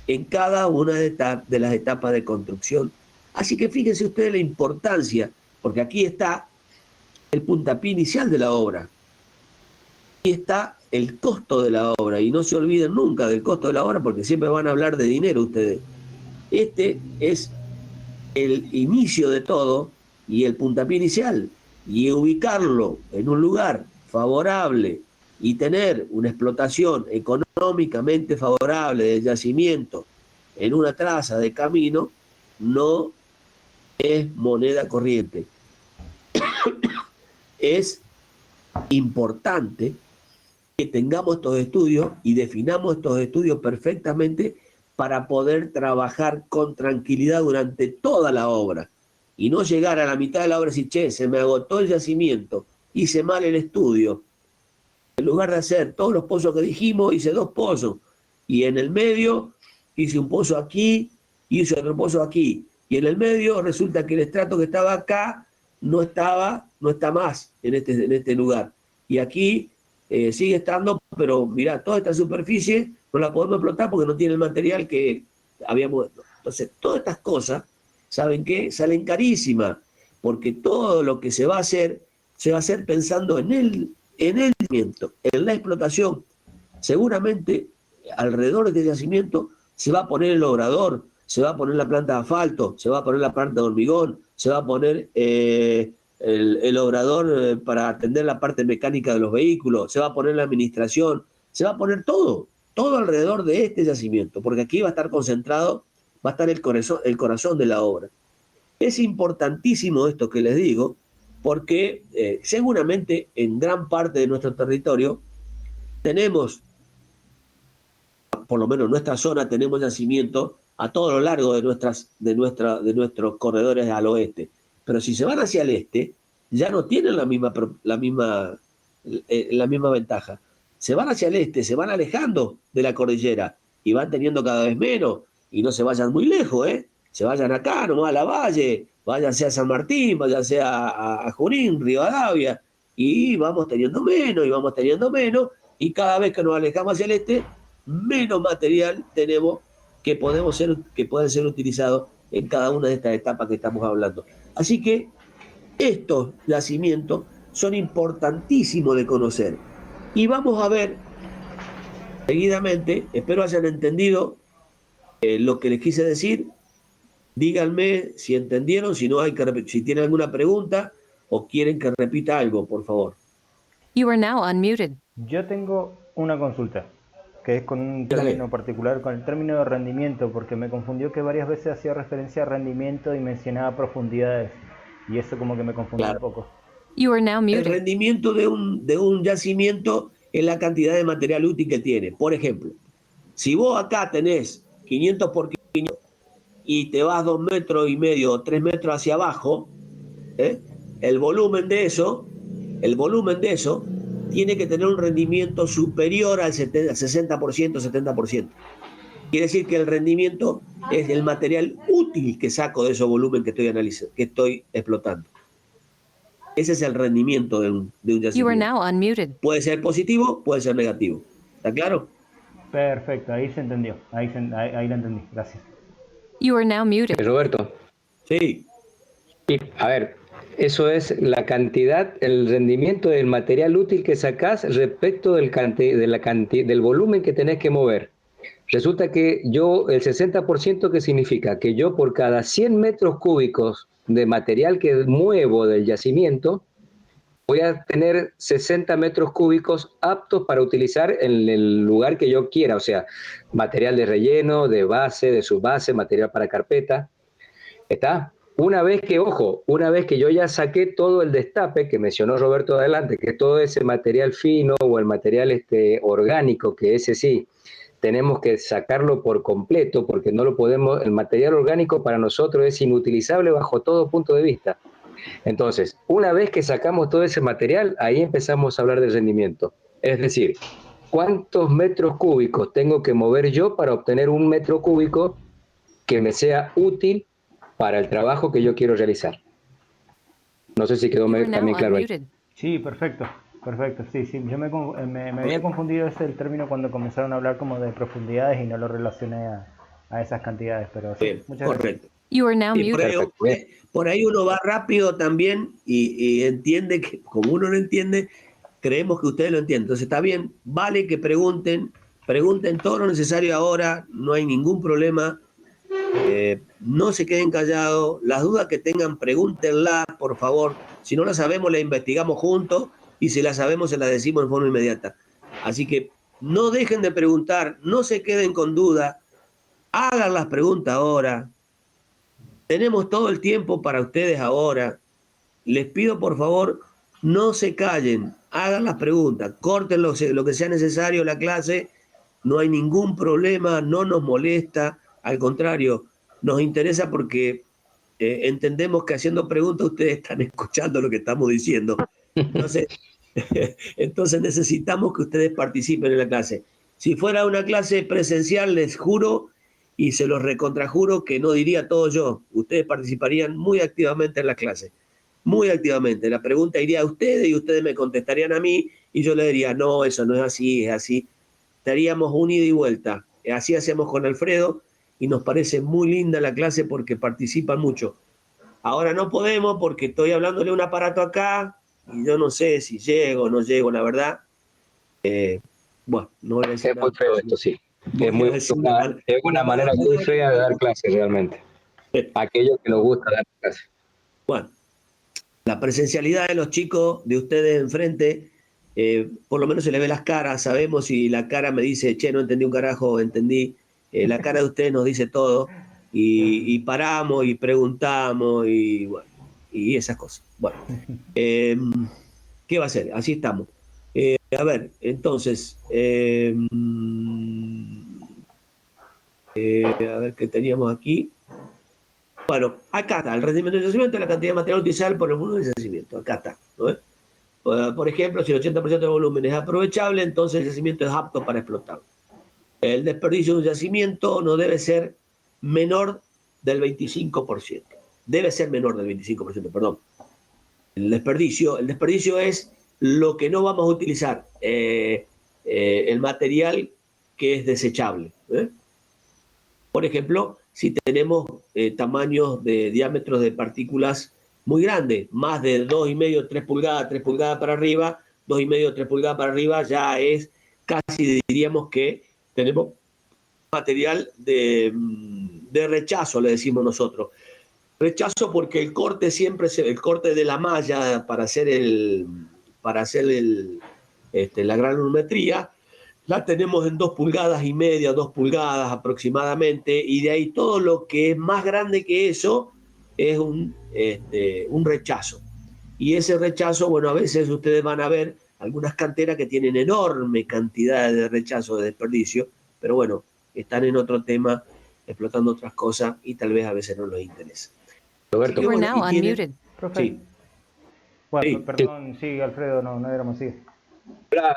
en cada una de las etapas de construcción. Así que fíjense ustedes la importancia, porque aquí está el puntapié inicial de la obra, aquí está el costo de la obra, y no se olviden nunca del costo de la obra, porque siempre van a hablar de dinero ustedes. Este es el inicio de todo y el puntapié inicial, y ubicarlo en un lugar favorable y tener una explotación económicamente favorable del yacimiento en una traza de camino no es moneda corriente. Es importante que tengamos estos estudios y definamos estos estudios perfectamente para poder trabajar con tranquilidad durante toda la obra y no llegar a la mitad de la obra y decir, che, se me agotó el yacimiento, hice mal el estudio. En lugar de hacer todos los pozos que dijimos, hice 2 pozos. Y en el medio hice un pozo aquí, hice otro pozo aquí. Y en el medio resulta que el estrato que estaba acá no está más en este lugar. Y aquí sigue estando, pero mirá, toda esta superficie no la podemos explotar porque no tiene el material que habíamos. Entonces, todas estas cosas, ¿saben qué? Salen carísimas, porque todo lo que se va a hacer pensando en el yacimiento, en la explotación. Seguramente alrededor de este yacimiento se va a poner el obrador, se va a poner la planta de asfalto, se va a poner la planta de hormigón, se va a poner el obrador para atender la parte mecánica de los vehículos, se va a poner la administración, se va a poner todo alrededor de este yacimiento, porque aquí va a estar concentrado, va a estar el corazón de la obra. Es importantísimo esto que les digo, porque seguramente en gran parte de nuestro territorio tenemos, por lo menos en nuestra zona, tenemos yacimientos a todo lo largo de nuestros corredores al oeste. Pero si se van hacia el este, ya no tienen la misma ventaja. Se van hacia el este, se van alejando de la cordillera y van teniendo cada vez menos. Y no se vayan muy lejos, se vayan acá, nomás a la Valle, váyanse a San Martín, váyanse a Junín, Rivadavia, y vamos teniendo menos, y cada vez que nos alejamos hacia el este, menos material tenemos que pueden ser utilizados en cada una de estas etapas que estamos hablando. Así que estos yacimientos son importantísimos de conocer. Y vamos a ver seguidamente, espero hayan entendido lo que les quise decir. Díganme si entendieron, si no hay si tienen alguna pregunta o quieren que repita algo, por favor. You are now unmuted. Yo tengo una consulta, que es con un término particular, con el término de rendimiento, porque me confundió que varias veces hacía referencia a rendimiento y mencionaba profundidades, y eso como que me confundió un poco. You are now El muted. rendimiento de un yacimiento es la cantidad de material útil que tiene. Por ejemplo, si vos acá tenés 500 por 500 y te vas 2,5 metros o 3 metros hacia abajo, el volumen de eso tiene que tener un rendimiento superior al 60%, 70%. Quiere decir que el rendimiento es el material útil que saco de esos volumen que estoy analizando, que estoy explotando. Ese es el rendimiento de un You are yacimiento. now unmuted. Puede ser positivo, puede ser negativo. ¿Está claro? Perfecto, ahí se entendió. Ahí lo entendí. Gracias. You are now muted. Roberto, Sí. y, a ver, eso es la cantidad, el rendimiento del material útil que sacás respecto del volumen que tenés que mover. Resulta que yo, el 60%, ¿qué significa? Que yo por cada 100 metros cúbicos de material que muevo del yacimiento, voy a tener 60 metros cúbicos aptos para utilizar en el lugar que yo quiera, o sea, material de relleno, de base, de subbase, material para carpeta. ¿Está? Una vez que yo ya saqué todo el destape que mencionó Roberto adelante, que todo ese material fino o el material orgánico, que ese sí, tenemos que sacarlo por completo, porque no lo podemos, el material orgánico para nosotros es inutilizable bajo todo punto de vista. Entonces, una vez que sacamos todo ese material, ahí empezamos a hablar de rendimiento. Es decir, ¿cuántos metros cúbicos tengo que mover yo para obtener un metro cúbico que me sea útil para el trabajo que yo quiero realizar? No sé si quedó You are now también claro ahí. unmuted. Sí, perfecto. Sí. Yo me había confundido ese el término cuando comenzaron a hablar como de profundidades y no lo relacioné a esas cantidades, pero sí, Bien, muchas gracias. correcto. You are now Sí, muted. por ahí uno va rápido también y entiende que, como uno no entiende, creemos que ustedes lo entienden. Entonces está bien, vale que pregunten todo lo necesario ahora, no hay ningún problema. No se queden callados, las dudas que tengan, pregúntenlas, por favor. Si no las sabemos, las investigamos juntos y si las sabemos, se las decimos en forma inmediata. Así que no dejen de preguntar, no se queden con dudas, hagan las preguntas ahora. Tenemos todo el tiempo para ustedes ahora. Les pido, por favor, no se callen, hagan las preguntas, corten lo que sea necesario la clase, no hay ningún problema, no nos molesta, al contrario, nos interesa porque entendemos que haciendo preguntas ustedes están escuchando lo que estamos diciendo. Entonces necesitamos que ustedes participen en la clase. Si fuera una clase presencial, les juro y se los recontrajuro que no diría todo yo. Ustedes participarían muy activamente en la clase. Muy activamente. La pregunta iría a ustedes y ustedes me contestarían a mí y yo le diría, no, eso no es así, es así. Estaríamos un ida y vuelta. Así hacemos con Alfredo y nos parece muy linda la clase porque participan mucho. Ahora no podemos porque estoy hablándole un aparato acá y yo no sé si llego o no llego, la verdad. Bueno, no voy a decir Es muy feo esto, sí. Es una manera muy fea de dar clases realmente. Aquellos que nos gusta dar clases. Bueno, la presencialidad de los chicos de ustedes enfrente, por lo menos se le ve las caras, sabemos si la cara me dice, che, no entendí un carajo, entendí. La cara de ustedes nos dice todo y paramos y preguntamos y bueno, y esas cosas. Bueno, ¿qué va a ser? Así estamos. A ver, entonces, a ver qué teníamos aquí. Bueno, acá está el rendimiento del yacimiento, la cantidad de material utilizable por el volumen del yacimiento. Acá está, ¿no? Por ejemplo, si el 80% del volumen es aprovechable, entonces el yacimiento es apto para explotar. El desperdicio de un yacimiento no debe ser menor del 25%. Debe ser menor del 25%, perdón. El desperdicio es lo que no vamos a utilizar, el material que es desechable. Por ejemplo, si tenemos tamaños de diámetros de partículas muy grandes, más de 2,5, 3 pulgadas para arriba, 2,5, 3 pulgadas para arriba, ya es casi, diríamos que tenemos material de rechazo, le decimos nosotros. Rechazo porque el corte siempre el corte de la malla para hacer la granulometría la tenemos en 2,5 pulgadas, 2 pulgadas aproximadamente, y de ahí todo lo que es más grande que eso es un rechazo. Y ese rechazo, bueno, a veces ustedes van a ver algunas canteras que tienen enorme cantidad de rechazo, de desperdicio, pero bueno, están en otro tema, explotando otras cosas y tal vez a veces no les interesa. Roberto, You are bueno, now y tienen- unmuted. Profe, Sí. Bueno, Sí, perdón, sí, Alfredo, no éramos así.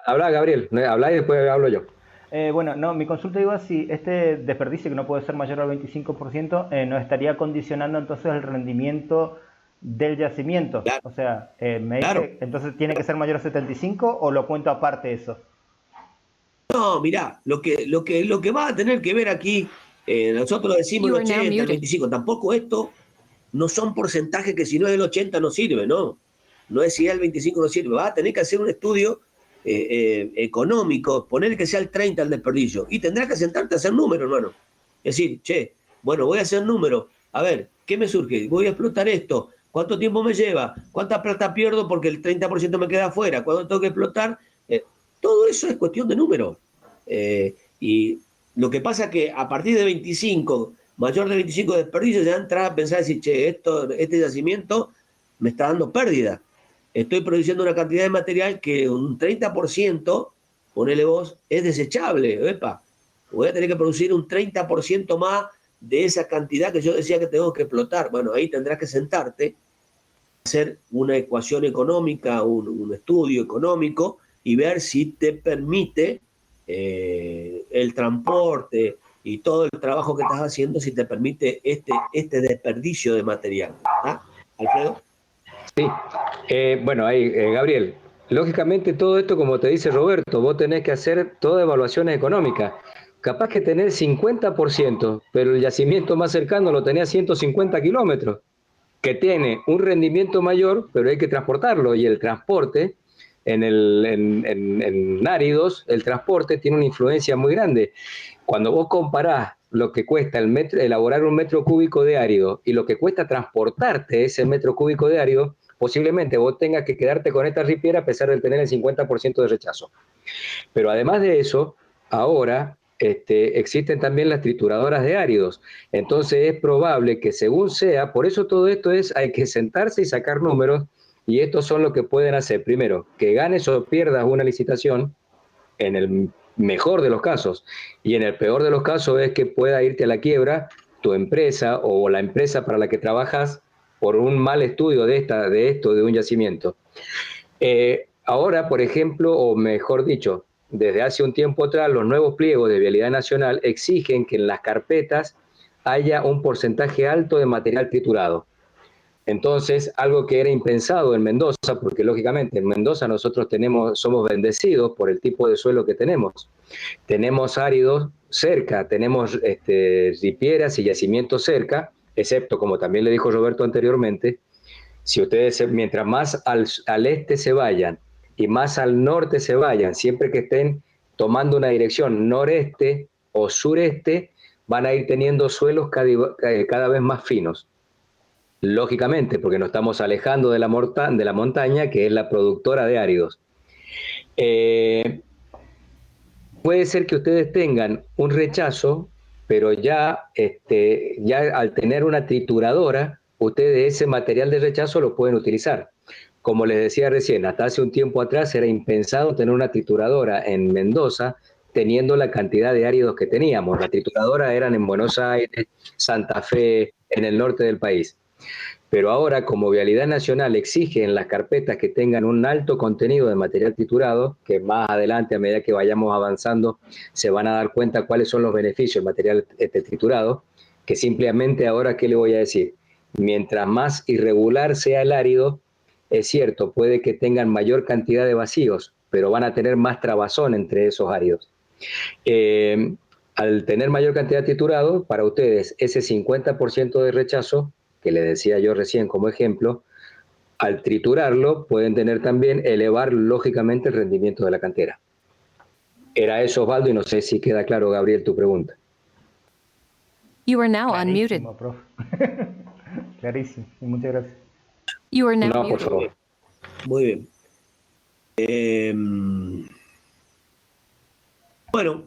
habla Gabriel, habla y después hablo yo. Bueno, no, mi consulta iba si este desperdicio, que no puede ser mayor al 25%, no estaría condicionando entonces el rendimiento del yacimiento. Claro, O sea, me claro. dice, entonces tiene que ser mayor a 75 o lo cuento aparte eso. No, mirá, lo que va a tener que ver aquí, nosotros decimos You el are now 80, el muted. 25, tampoco esto no son porcentajes que si no es el 80 no sirve, no. No es si es el 25 no sirve. Va a tener que hacer un estudio económico, poner que sea el 30 el desperdicio. Y tendrás que sentarte a hacer números, hermano. Es decir, che, bueno, voy a hacer números. A ver, ¿qué me surge? Voy a explotar esto. ¿Cuánto tiempo me lleva? ¿Cuánta plata pierdo porque el 30% me queda afuera? ¿Cuándo tengo que explotar? Todo eso es cuestión de números. Y lo que pasa es que a partir de 25, mayor de 25 desperdicios, ya entras a pensar, decir, che, este yacimiento me está dando pérdida. Estoy produciendo una cantidad de material que un 30%, ponele vos, es desechable. Epa, voy a tener que producir un 30% más de esa cantidad que yo decía que tengo que explotar. Bueno, ahí tendrás que sentarte, hacer una ecuación económica, un estudio económico y ver si te permite el transporte y todo el trabajo que estás haciendo, si te permite este desperdicio de material. ¿Ah? Alfredo. Sí, bueno, ahí, Gabriel, lógicamente todo esto, como te dice Roberto, vos tenés que hacer todas evaluaciones económicas. Capaz que tenés 50%, pero el yacimiento más cercano lo tenés a 150 kilómetros, que tiene un rendimiento mayor, pero hay que transportarlo, y el transporte en áridos, el transporte tiene una influencia muy grande. Cuando vos comparás lo que cuesta elaborar un metro cúbico de árido y lo que cuesta transportarte ese metro cúbico de árido, posiblemente vos tengas que quedarte con esta ripiera a pesar de tener el 50% de rechazo. Pero además de eso, ahora existen también las trituradoras de áridos. Entonces es probable que según sea, por eso todo esto hay que sentarse y sacar números, y estos son lo que pueden hacer. Primero, que ganes o pierdas una licitación, en el mejor de los casos, y en el peor de los casos es que pueda irte a la quiebra tu empresa o la empresa para la que trabajas por un mal estudio de un yacimiento. Ahora, por ejemplo, o mejor dicho, desde hace un tiempo atrás, los nuevos pliegos de Vialidad Nacional exigen que en las carpetas haya un porcentaje alto de material triturado. Entonces, algo que era impensado en Mendoza, porque lógicamente en Mendoza nosotros somos bendecidos por el tipo de suelo que tenemos. Tenemos áridos cerca, tenemos ripieras y yacimientos cerca, excepto, como también le dijo Roberto anteriormente, si ustedes mientras más al este se vayan y más al norte se vayan, siempre que estén tomando una dirección noreste o sureste, van a ir teniendo suelos cada vez más finos. Lógicamente, porque nos estamos alejando de la montaña, que es la productora de áridos. Puede ser que ustedes tengan un rechazo, pero ya al tener una trituradora, ustedes ese material de rechazo lo pueden utilizar. Como les decía recién, hasta hace un tiempo atrás era impensado tener una trituradora en Mendoza teniendo la cantidad de áridos que teníamos. Las trituradoras eran en Buenos Aires, Santa Fe, en el norte del país. Pero ahora, como Vialidad Nacional exige en las carpetas que tengan un alto contenido de material triturado, que más adelante, a medida que vayamos avanzando, se van a dar cuenta cuáles son los beneficios del material triturado, que simplemente ahora, ¿qué le voy a decir? Mientras más irregular sea el árido, es cierto, puede que tengan mayor cantidad de vacíos, pero van a tener más trabazón entre esos áridos. Al tener mayor cantidad de triturado, para ustedes ese 50% de rechazo, que le decía yo recién como ejemplo, al triturarlo pueden tener también elevar lógicamente el rendimiento de la cantera. Era eso, Osvaldo, y no sé si queda claro, Gabriel, tu pregunta. You are now unmuted. Clarísimo, profe. Clarísimo. Y muchas gracias. You are now No, por muted. favor. Muy bien. Bueno,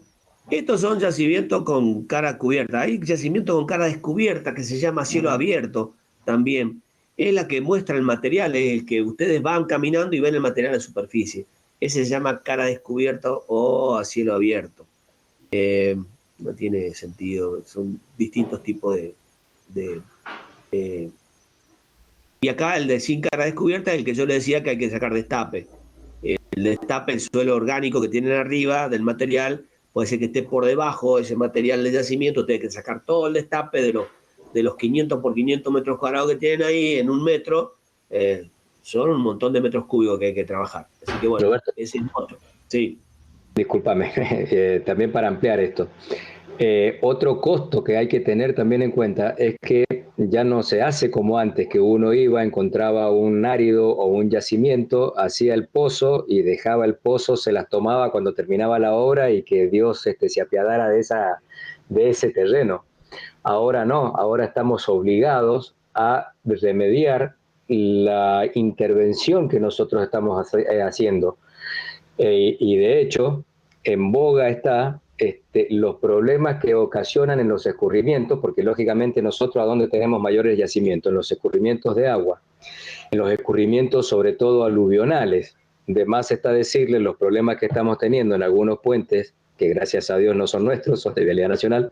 estos son yacimientos con cara cubierta. Hay yacimientos con cara descubierta que se llama cielo abierto también. Es la que muestra el material, es el que ustedes van caminando y ven el material en superficie. Ese se llama cara descubierta o a cielo abierto. No tiene sentido, son distintos tipos de Y acá el de sin cara descubierta es el que yo le decía que hay que sacar destape. El destape, el suelo orgánico que tienen arriba del material, puede ser que esté por debajo de ese material de yacimiento, tiene que sacar todo el destape de los 500 por 500 metros cuadrados que tienen ahí en un metro. Son un montón de metros cúbicos que hay que trabajar. Así que bueno, Roberto, ese es otro. Sí. discúlpame, también para ampliar esto. Otro costo que hay que tener también en cuenta es que ya no se hace como antes, que uno iba, encontraba un árido o un yacimiento, hacía el pozo y dejaba el pozo, se las tomaba cuando terminaba la obra y que Dios se apiadara de ese terreno. Ahora no, ahora estamos obligados a remediar la intervención que nosotros estamos haciendo. Y de hecho, en boga está los problemas que ocasionan en los escurrimientos, porque lógicamente nosotros a dónde tenemos mayores yacimientos, en los escurrimientos de agua, en los escurrimientos sobre todo aluvionales. De más está decirle los problemas que estamos teniendo en algunos puentes, que gracias a Dios no son nuestros, son de vialidad nacional,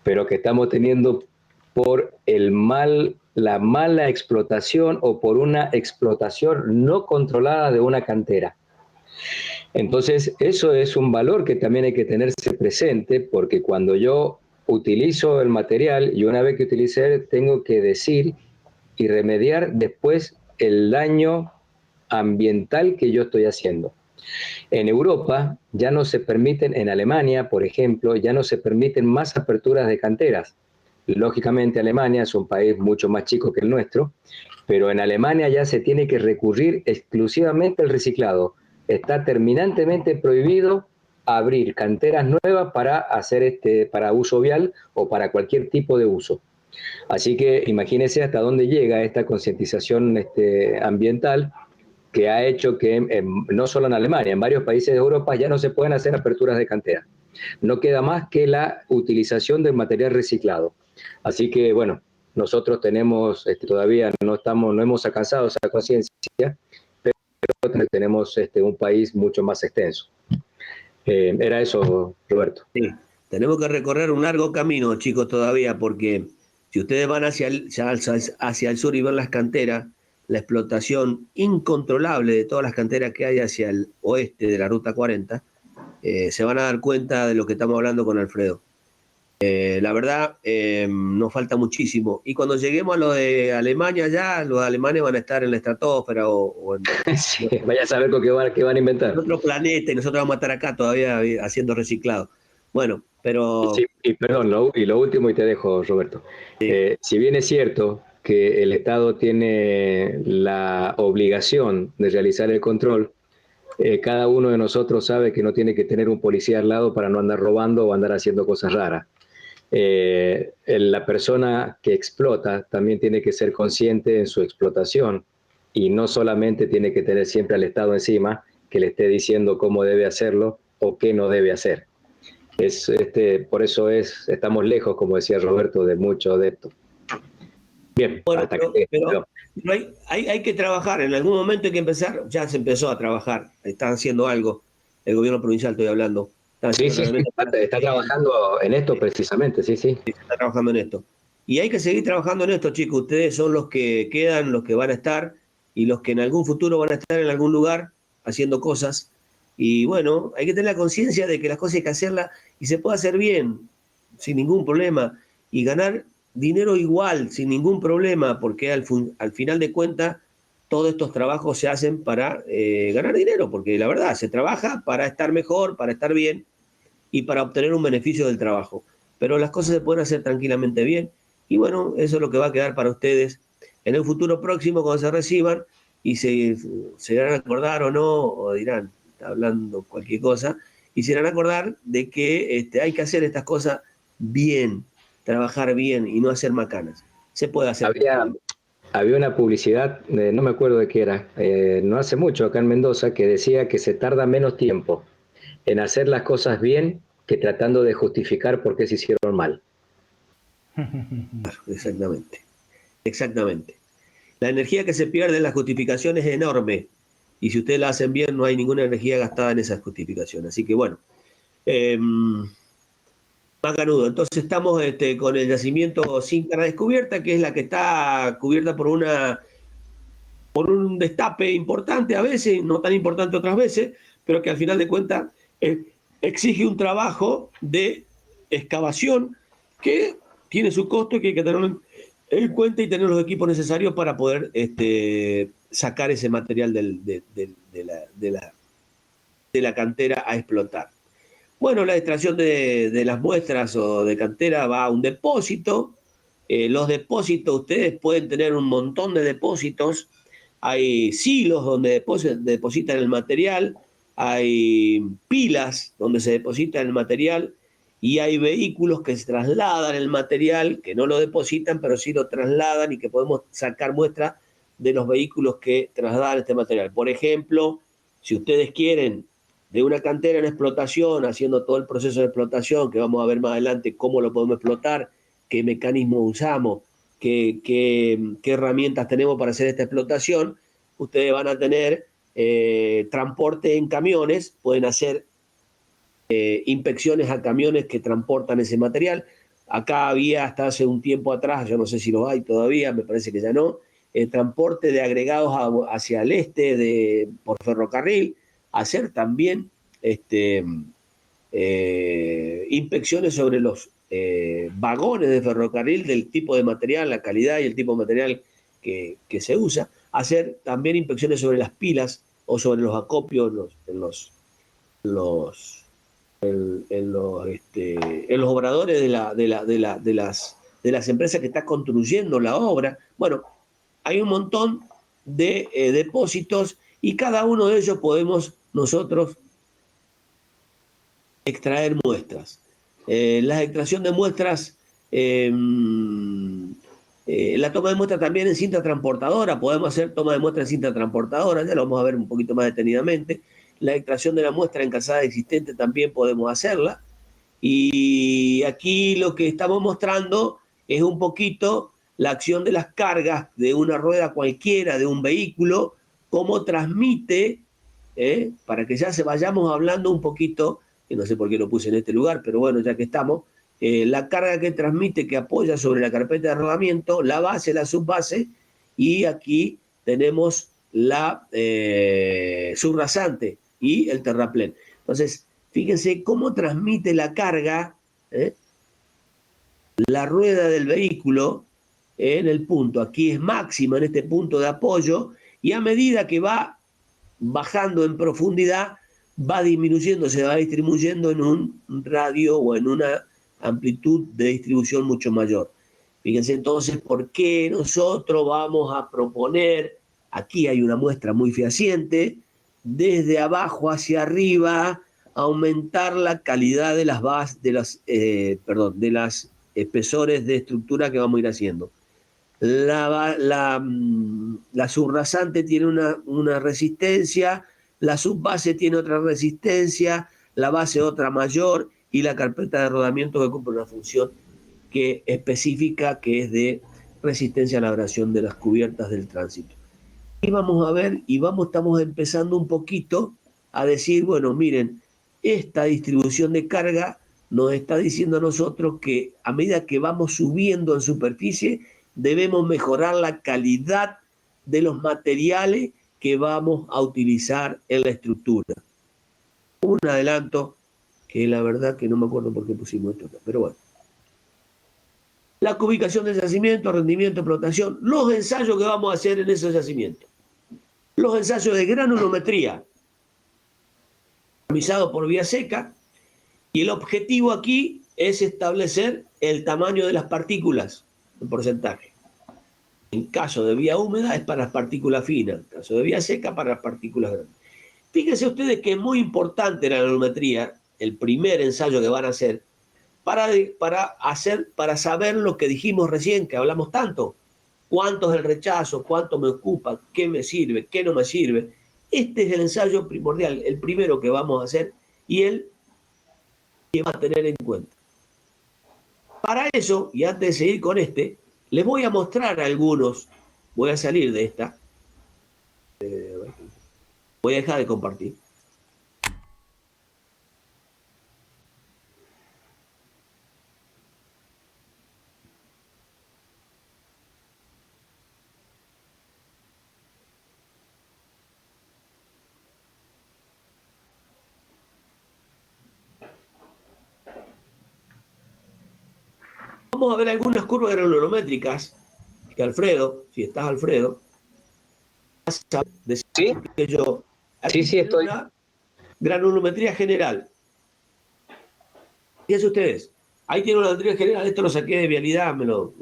pero que estamos teniendo por la mala explotación o por una explotación no controlada de una cantera. Entonces, eso es un valor que también hay que tenerse presente, porque cuando yo utilizo el material y una vez que utilicé, tengo que decir y remediar después el daño ambiental que yo estoy haciendo. En Europa ya no se permiten, en Alemania, por ejemplo, ya no se permiten más aperturas de canteras. Lógicamente, Alemania es un país mucho más chico que el nuestro, pero en Alemania ya se tiene que recurrir exclusivamente al reciclado. Está terminantemente prohibido abrir canteras nuevas para hacer para uso vial o para cualquier tipo de uso. Así que imagínense hasta dónde llega esta concientización ambiental que ha hecho que no solo en Alemania, en varios países de Europa ya no se pueden hacer aperturas de cantera. No queda más que la utilización del material reciclado. Así que bueno, nosotros tenemos todavía no hemos alcanzado esa conciencia, pero tenemos un país mucho más extenso. Era eso, Roberto. Sí, tenemos que recorrer un largo camino, chicos, todavía, porque si ustedes van hacia el sur y ven las canteras, la explotación incontrolable de todas las canteras que hay hacia el oeste de la Ruta 40, se van a dar cuenta de lo que estamos hablando con Alfredo. La verdad, nos falta muchísimo. Y cuando lleguemos a lo de Alemania, ya los alemanes van a estar en la estratosfera o en Sí, vaya a saber con qué van a inventar. otro planeta y nosotros vamos a estar acá todavía haciendo reciclado. Bueno, pero... Sí, y perdón, lo último y te dejo, Roberto. Sí. Si bien es cierto que el Estado tiene la obligación de realizar el control, cada uno de nosotros sabe que no tiene que tener un policía al lado para no andar robando o andar haciendo cosas raras. La persona que explota también tiene que ser consciente en su explotación y no solamente tiene que tener siempre al Estado encima que le esté diciendo cómo debe hacerlo o qué no debe hacer. Por eso estamos lejos, como decía Roberto, de mucho de esto. Bien, Bueno, hasta pero hay que trabajar, en algún momento hay que empezar, ya se empezó a trabajar, están haciendo algo, el gobierno provincial estoy hablando. Sí, está trabajando en esto precisamente, sí. Está trabajando en esto. Y hay que seguir trabajando en esto, chicos, ustedes son los que quedan, los que van a estar y los que en algún futuro van a estar en algún lugar haciendo cosas. Y bueno, hay que tener la conciencia de que las cosas hay que hacerlas y se puede hacer bien, sin ningún problema, y ganar dinero igual, sin ningún problema, porque al final de cuentas todos estos trabajos se hacen para ganar dinero, porque la verdad, se trabaja para estar mejor, para estar bien y para obtener un beneficio del trabajo. Pero las cosas se pueden hacer tranquilamente bien y bueno, eso es lo que va a quedar para ustedes en el futuro próximo cuando se reciban y se irán a acordar o no, o dirán, está hablando cualquier cosa, y se irán a acordar de que hay que hacer estas cosas bien, trabajar bien y no hacer macanas. Se puede hacer. Había una publicidad, no me acuerdo de qué era, no hace mucho acá en Mendoza, que decía que se tarda menos tiempo en hacer las cosas bien que tratando de justificar por qué se hicieron mal. Exactamente. La energía que se pierde en las justificaciones es enorme y si ustedes la hacen bien no hay ninguna energía gastada en esas justificaciones. Así que bueno, macanudo. Entonces estamos con el yacimiento sin cara descubierta, que es la que está cubierta por una por un destape importante a veces, no tan importante otras veces, pero que al final de cuentas exige un trabajo de excavación que tiene su costo y que hay que tenerlo en cuenta y tener los equipos necesarios para poder sacar ese material de la cantera a explotar. Bueno, la extracción de las muestras o de cantera va a un depósito. Los depósitos, ustedes pueden tener un montón de depósitos. Hay silos donde depositan el material, hay pilas donde se deposita el material y hay vehículos que se trasladan el material, que no lo depositan, pero sí lo trasladan y que podemos sacar muestras de los vehículos que trasladan este material. Por ejemplo, si ustedes quieren de una cantera en explotación, haciendo todo el proceso de explotación, que vamos a ver más adelante cómo lo podemos explotar, qué mecanismos usamos, qué herramientas tenemos para hacer esta explotación, ustedes van a tener transporte en camiones, pueden hacer inspecciones a camiones que transportan ese material. Acá había hasta hace un tiempo atrás, yo no sé si lo hay todavía, me parece que ya no, transporte de agregados hacia el este por ferrocarril, hacer también inspecciones sobre los vagones de ferrocarril del tipo de material, la calidad y el tipo de material que se usa, hacer también inspecciones sobre las pilas o sobre los acopios en los obradores de las empresas que están construyendo la obra. Bueno, hay un montón de depósitos y cada uno de ellos podemos nosotros extraer muestras. La extracción de muestras, la toma de muestras también en cinta transportadora, podemos hacer toma de muestras en cinta transportadora, ya lo vamos a ver un poquito más detenidamente. La extracción de la muestra en calzada existente también podemos hacerla. Y aquí lo que estamos mostrando es un poquito la acción de las cargas de una rueda cualquiera, de un vehículo, cómo transmite, para que ya se vayamos hablando un poquito, que no sé por qué lo puse en este lugar, pero bueno, ya que estamos, la carga que transmite, que apoya sobre la carpeta de rodamiento, la base, la subbase, y aquí tenemos la subrasante y el terraplén. Entonces, fíjense cómo transmite la carga, la rueda del vehículo en el punto. Aquí es máxima en este punto de apoyo y a medida que va bajando en profundidad, va disminuyendo, se va distribuyendo en un radio o en una amplitud de distribución mucho mayor. Fíjense entonces por qué nosotros vamos a proponer, aquí hay una muestra muy fehaciente, desde abajo hacia arriba, aumentar la calidad de las bases, de las espesores de estructura que vamos a ir haciendo. La subrasante tiene una resistencia, la subbase tiene otra resistencia, la base otra mayor y la carpeta de rodamiento que cumple una función específica que es de resistencia a la abrasión de las cubiertas del tránsito. Y vamos a ver, estamos empezando un poquito a decir, bueno, miren, esta distribución de carga nos está diciendo a nosotros que a medida que vamos subiendo en superficie, debemos mejorar la calidad de los materiales que vamos a utilizar en la estructura. Un adelanto que la verdad que no me acuerdo por qué pusimos esto acá, pero bueno. La ubicación del yacimiento, rendimiento, explotación, los ensayos que vamos a hacer en esos yacimientos. Los ensayos de granulometría, realizados por vía seca, y el objetivo aquí es establecer el tamaño de las partículas en porcentaje. En caso de vía húmeda es para las partículas finas, en caso de vía seca para las partículas grandes. Fíjense ustedes que es muy importante la granulometría, el primer ensayo que van a hacer, para saber lo que dijimos recién, que hablamos tanto. ¿Cuánto es el rechazo? ¿Cuánto me ocupa? ¿Qué me sirve? ¿Qué no me sirve? Este es el ensayo primordial, el primero que vamos a hacer y el que va a tener en cuenta. Para eso, y antes de seguir con les voy a mostrar algunos. Voy a salir de esta. Voy a dejar de compartir. vamos a ver algunas curvas granulométricas que Alfredo, si estás Alfredo, vas a decir ¿Sí? que yo Sí, sí, estoy. una granulometría general. Fíjense ustedes, ahí tiene una granulometría general, esto lo saqué de vialidad, me lo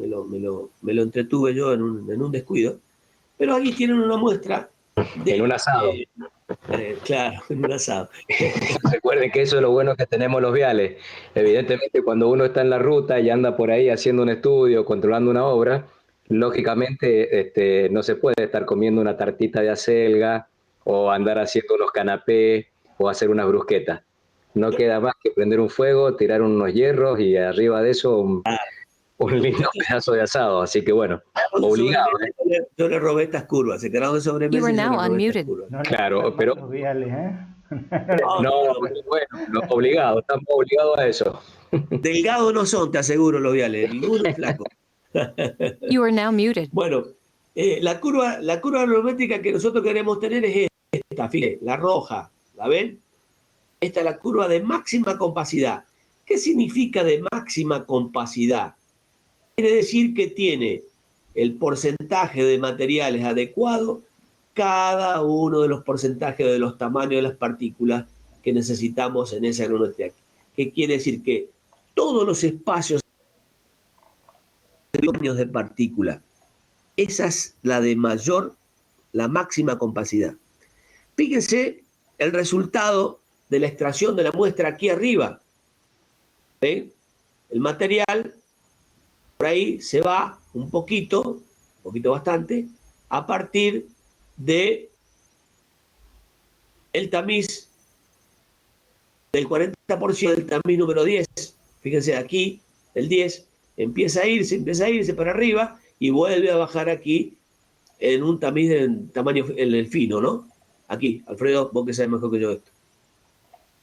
entretuve yo en un descuido, pero aquí tienen una muestra de... En un asado. claro, en un asado. Recuerden que eso es lo bueno que tenemos los viales. Evidentemente, cuando uno está en la ruta y anda por ahí haciendo un estudio, controlando una obra, lógicamente no se puede estar comiendo una tartita de acelga o andar haciendo unos canapés o hacer unas brusquetas. No queda más que prender un fuego, tirar unos hierros y arriba de eso un lindo pedazo de asado. Así que bueno, obligado. Yo le robé estas curvas, se quedaron de You sobremesa are y yo now le robé estas unmuted. curvas. No Claro, pero los viales, ¿eh? no, bueno, obligado, estamos obligados a eso. Delgados no son, te aseguro, los viales, ninguno es flaco. You are now muted. Bueno, la curva granulométrica que nosotros queremos tener es esta, fíjense, la roja, ¿la ven? Esta es la curva de máxima compacidad. ¿Qué significa de máxima compacidad? Quiere decir que tiene el porcentaje de materiales adecuado, cada uno de los porcentajes de los tamaños de las partículas que necesitamos en esa granulometría. ¿Qué quiere decir? Que todos los espacios de partículas, esa es la de la máxima compacidad. Fíjense el resultado de la extracción de la muestra aquí arriba. ¿Ven? El material por ahí se va un poquito bastante, a partir de el tamiz del 40% del tamiz número 10. Fíjense aquí, el 10 empieza a irse para arriba y vuelve a bajar aquí en un tamiz de tamaño, en el fino, ¿no? Aquí, Alfredo, vos que sabes mejor que yo esto.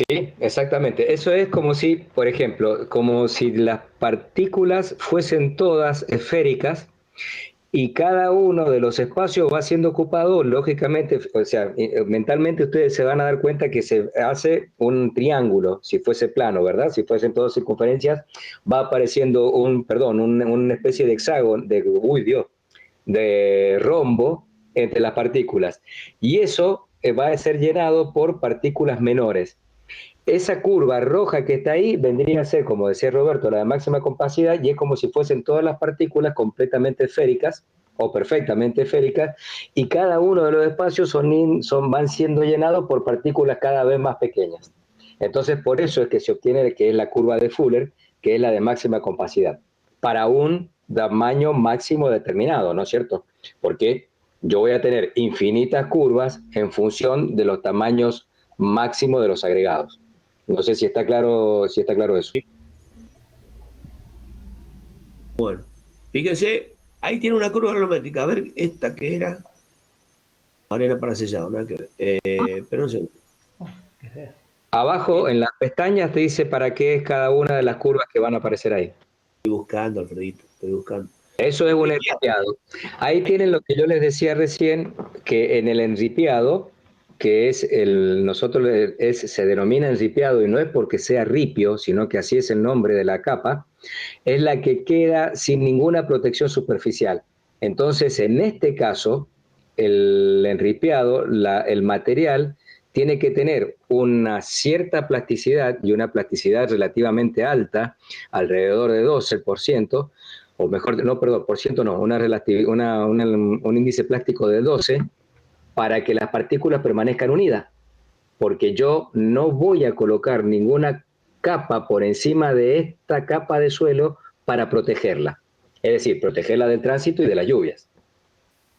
Sí, exactamente. Eso es como si, por ejemplo, como si las partículas fuesen todas esféricas y cada uno de los espacios va siendo ocupado, lógicamente, o sea, mentalmente ustedes se van a dar cuenta que se hace un triángulo, si fuese plano, ¿verdad? Si fuesen todas circunferencias, va apareciendo una especie de hexágono, de rombo entre las partículas. Y eso va a ser llenado por partículas menores. Esa curva roja que está ahí vendría a ser, como decía Roberto, la de máxima compacidad, y es como si fuesen todas las partículas completamente esféricas o perfectamente esféricas, y cada uno de los espacios van siendo llenados por partículas cada vez más pequeñas. Entonces, por eso es que se obtiene que es la curva de Fuller, que es la de máxima compacidad, para un tamaño máximo determinado, ¿no es cierto? Porque yo voy a tener infinitas curvas en función de los tamaños máximos de los agregados. No sé si está claro eso. Bueno, fíjense, ahí tiene una curva granulométrica. A ver, esta que era. Ahora era para sellado, nada que ver. Pero no sé. Abajo en las pestañas te dice para qué es cada una de las curvas que van a aparecer ahí. Estoy buscando, Alfredito, estoy buscando. Eso es un enripiado. Ahí tienen lo que yo les decía recién, que en el enripiado, que es se denomina enripiado y no es porque sea ripio, sino que así es el nombre de la capa, es la que queda sin ninguna protección superficial. Entonces, en este caso, el enripiado, el material, tiene que tener una cierta plasticidad y una plasticidad relativamente alta, alrededor de 12%, o mejor, no, perdón, por ciento no, un índice plástico de 12, para que las partículas permanezcan unidas, porque yo no voy a colocar ninguna capa por encima de esta capa de suelo para protegerla, es decir, protegerla del tránsito y de las lluvias,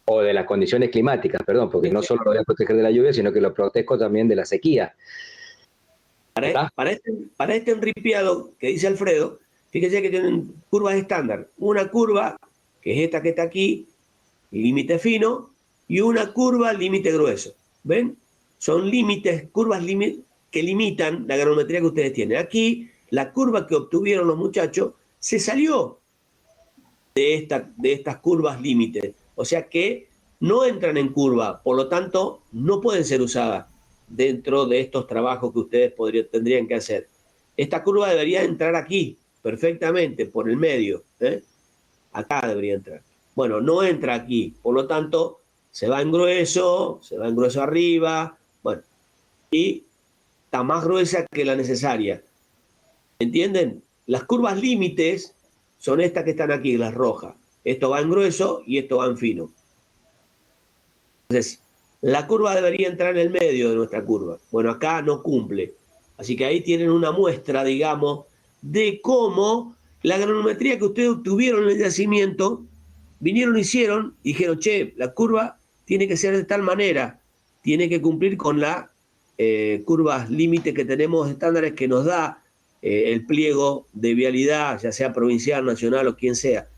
o de las condiciones climáticas, perdón, porque no solo lo voy a proteger de la lluvia, sino que lo protejo también de la sequía. Para este enripiado que dice Alfredo, fíjense que tienen curvas estándar. Una curva, que es esta que está aquí, límite fino, y una curva límite grueso. ¿Ven? Son curvas que limitan la granulometría que ustedes tienen. Aquí, la curva que obtuvieron los muchachos se salió de estas curvas límite. O sea que no entran en curva, por lo tanto, no pueden ser usadas dentro de estos trabajos que ustedes tendrían que hacer. Esta curva debería entrar aquí, perfectamente por el medio. Acá debería entrar. Bueno, no entra aquí, por lo tanto, se va en grueso arriba, bueno, y está más gruesa que la necesaria. ¿Entienden? Las curvas límites son estas que están aquí, las rojas. Esto va en grueso y esto va en fino. Entonces, la curva debería entrar en el medio de nuestra curva. Bueno, acá no cumple. Así que ahí tienen una muestra, digamos, de cómo la granulometría que ustedes obtuvieron en el yacimiento, vinieron, hicieron, y dijeron, che, la curva tiene que ser de tal manera, tiene que cumplir con las curvas límite que tenemos estándares que nos da el pliego de vialidad, ya sea provincial, nacional o quien sea.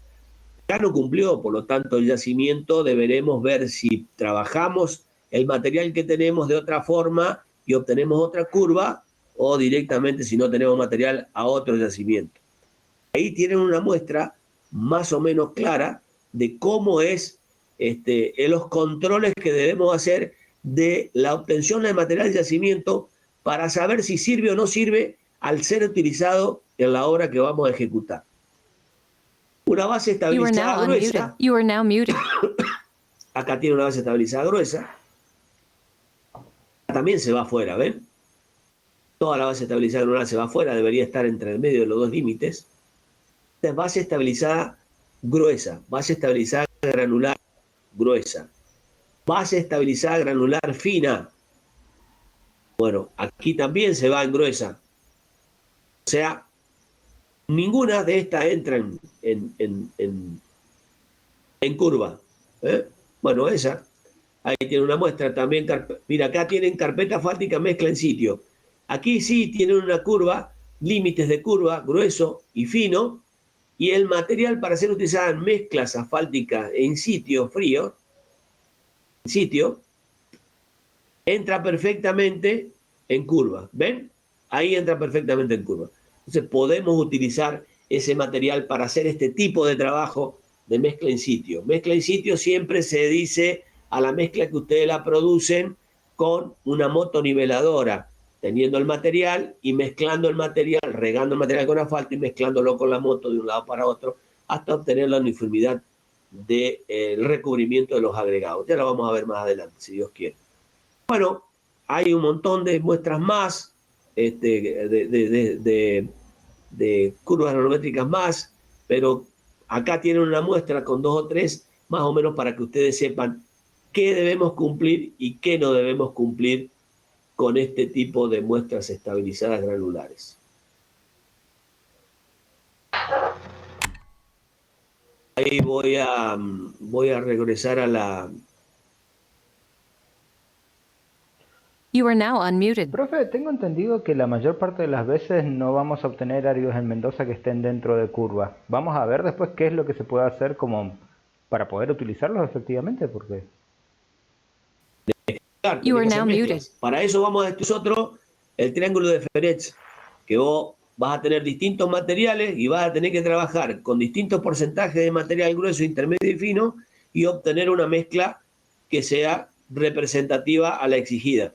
Acá no cumplió, por lo tanto el yacimiento deberemos ver si trabajamos el material que tenemos de otra forma y obtenemos otra curva, o directamente, si no tenemos material, a otro yacimiento. Ahí tienen una muestra más o menos clara de cómo es los controles que debemos hacer de la obtención de material de yacimiento para saber si sirve o no sirve al ser utilizado en la obra que vamos a ejecutar. Una base estabilizada gruesa. You are now muted. Acá tiene una base estabilizada gruesa. También se va afuera, ¿ven? Toda la base estabilizada granular se va afuera, debería estar entre el medio de los dos límites. Esta es base estabilizada gruesa, base estabilizada granular gruesa, base estabilizada granular fina. Bueno, aquí también se va en gruesa. O sea, ninguna de estas entra en curva. Bueno, esa. Ahí tiene una muestra también. Mira, acá tienen carpeta asfáltica mezcla en sitio. Aquí sí tienen una curva, límites de curva, grueso y fino, y el material para ser utilizado en mezclas asfálticas en sitio frío, en sitio, entra perfectamente en curva. ¿Ven? Ahí entra perfectamente en curva. Entonces podemos utilizar ese material para hacer este tipo de trabajo de mezcla en sitio. Mezcla en sitio siempre se dice a la mezcla que ustedes la producen con una motoniveladora, teniendo el material y mezclando el material, regando el material con asfalto y mezclándolo con la moto de un lado para otro hasta obtener la uniformidad del recubrimiento de los agregados. Ya lo vamos a ver más adelante, si Dios quiere. Bueno, hay un montón de muestras más, de curvas granulométricas más, pero acá tienen una muestra con 2 o 3, más o menos para que ustedes sepan qué debemos cumplir y qué no debemos cumplir con este tipo de muestras estabilizadas granulares. Ahí voy a regresar a la... You are now unmuted. Profe, tengo entendido que la mayor parte de las veces no vamos a obtener áridos en Mendoza que estén dentro de curva. Vamos a ver después qué es lo que se puede hacer como para poder utilizarlos efectivamente, porque... You are now muted. Para eso vamos a nosotros el triángulo de Feretz, que vos vas a tener distintos materiales y vas a tener que trabajar con distintos porcentajes de material grueso, intermedio y fino y obtener una mezcla que sea representativa a la exigida.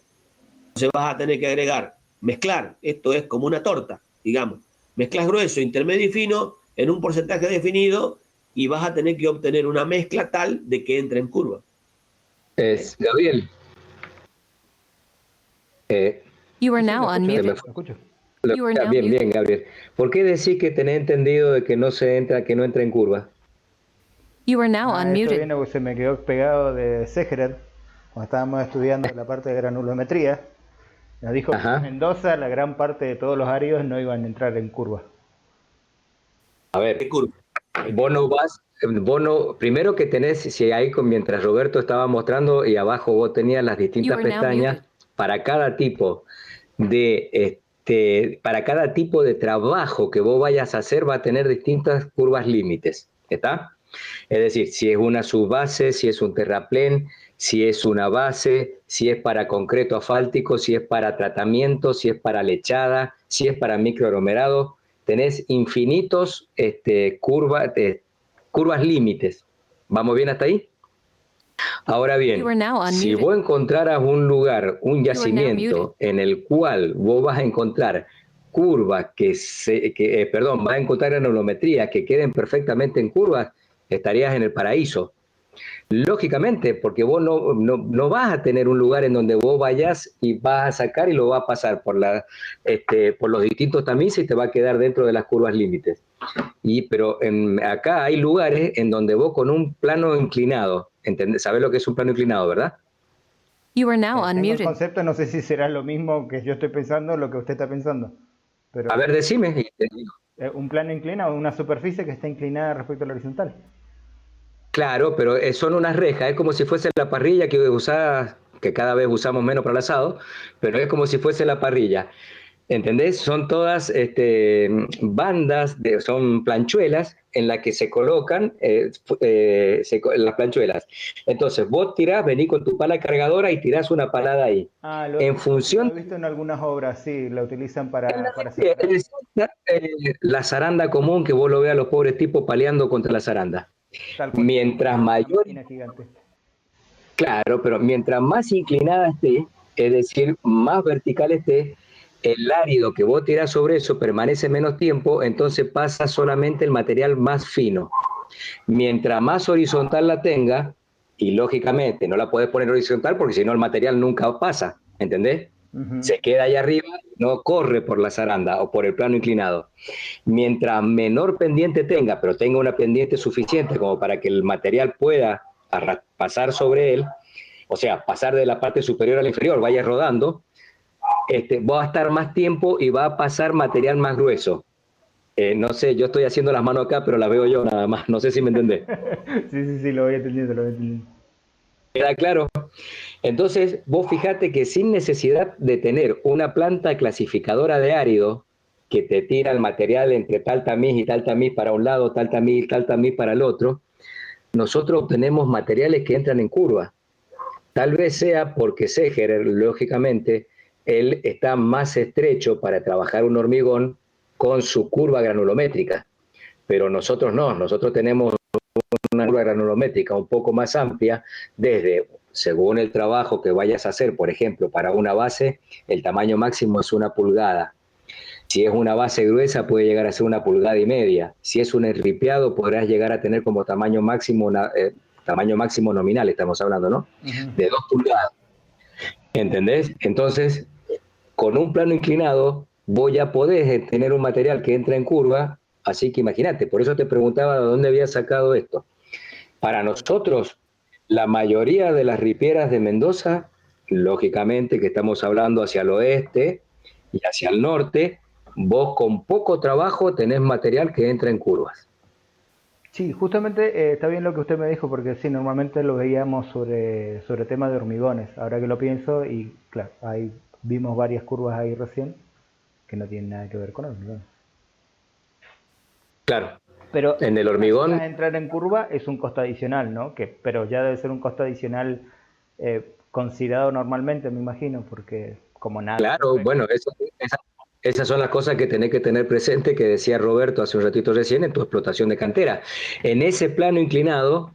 Entonces vas a tener que agregar, mezclar, esto es como una torta, digamos, mezclas grueso, intermedio y fino en un porcentaje definido y vas a tener que obtener una mezcla tal de que entre en curva. Gabriel. You are now unmuted. Bien, Gabriel. ¿Por qué decís que tenés entendido de que no entra en curva? You are now Esto unmuted. viene porque se me quedó pegado de Segerer cuando estábamos estudiando la parte de granulometría. Nos dijo que en Mendoza la gran parte de todos los áridos no iban a entrar en curva. A ver, primero que tenés, si ahí mientras Roberto estaba mostrando y abajo vos tenías las distintas pestañas para cada tipo de trabajo que vos vayas a hacer va a tener distintas curvas límites, ¿está? Es decir, si es una subbase, si es un terraplén, si es una base, si es para concreto asfáltico, si es para tratamiento, si es para lechada, si es para microaglomerado, tenés infinitos curvas límites. ¿Vamos bien hasta ahí? Ahora bien, si vos encontraras un lugar, un yacimiento en el cual vos vas a encontrar curvas vas a encontrar granulometrías que queden perfectamente en curvas, estarías en el paraíso. Lógicamente, porque vos no vas a tener un lugar en donde vos vayas y vas a sacar y lo vas a pasar por los distintos tamices y te va a quedar dentro de las curvas límites. Pero acá hay lugares en donde vos con un plano inclinado, ¿sabés lo que es un plano inclinado, verdad? You are now Tengo el unmuted. concepto, no sé si será lo mismo que yo estoy pensando o lo que usted está pensando. Pero A ver, decime. Y te digo. un plano inclinado, una superficie que está inclinada respecto a la horizontal. Claro, pero son unas rejas, es como si fuese la parrilla que usás, que cada vez usamos menos para el asado, pero es como si fuese la parrilla. ¿Entendés? Son todas bandas, son planchuelas en las que se colocan las planchuelas. Entonces, vos tirás, venís con tu pala cargadora y tirás una palada ahí. Lo En función... he visto en algunas obras, sí, la utilizan para Es la zaranda común que vos lo veas a los pobres tipos paleando contra la zaranda. tal cual, Mientras una mayor... máquina gigante. Claro, pero mientras más inclinada esté, es decir, más vertical esté, el árido que vos tirás sobre eso permanece menos tiempo, entonces pasa solamente el material más fino. Mientras más horizontal la tenga, y lógicamente no la puedes poner horizontal porque si no el material nunca pasa, ¿entendés? Se queda ahí arriba, no corre por la zaranda o por el plano inclinado. Mientras menor pendiente tenga, pero tenga una pendiente suficiente como para que el material pueda pasar sobre él, o sea, pasar de la parte superior a la inferior, vaya rodando, va a estar más tiempo y va a pasar material más grueso. No sé, yo estoy haciendo las manos acá, pero las veo yo nada más, no sé si me entendés. Sí, lo voy entendiendo. ¿Queda claro? Entonces, vos fijate que sin necesidad de tener una planta clasificadora de árido que te tira el material entre tal tamiz y tal tamiz para un lado, tal tamiz para el otro, nosotros obtenemos materiales que entran en curva. Tal vez sea porque Segerer, lógicamente, él está más estrecho para trabajar un hormigón con su curva granulométrica, pero nosotros no, nosotros tenemos una curva granulométrica un poco más amplia según el trabajo que vayas a hacer, por ejemplo, para una base, el tamaño máximo es 1 pulgada. Si es una base gruesa, puede llegar a ser 1,5 pulgadas. Si es un enripiado, podrás llegar a tener como tamaño máximo nominal, estamos hablando, ¿no? De 2 pulgadas. ¿Entendés? Entonces, con un plano inclinado, vos ya podés tener un material que entra en curva, así que imagínate, por eso te preguntaba de dónde habías sacado esto. Para nosotros, la mayoría de las ripieras de Mendoza, lógicamente que estamos hablando hacia el oeste y hacia el norte, vos con poco trabajo tenés material que entra en curvas. Sí, justamente está bien lo que usted me dijo, porque sí, normalmente lo veíamos sobre temas de hormigones. Ahora que lo pienso, y claro, ahí vimos varias curvas ahí recién que no tienen nada que ver con hormigón. Claro, Pero en el hormigón... entrar en curva es un costo adicional, ¿no? Pero ya debe ser un costo adicional considerado normalmente, me imagino, porque como nada... Claro, bueno, esas son las cosas que tenés que tener presente, que decía Roberto hace un ratito recién, en tu explotación de cantera. En ese plano inclinado,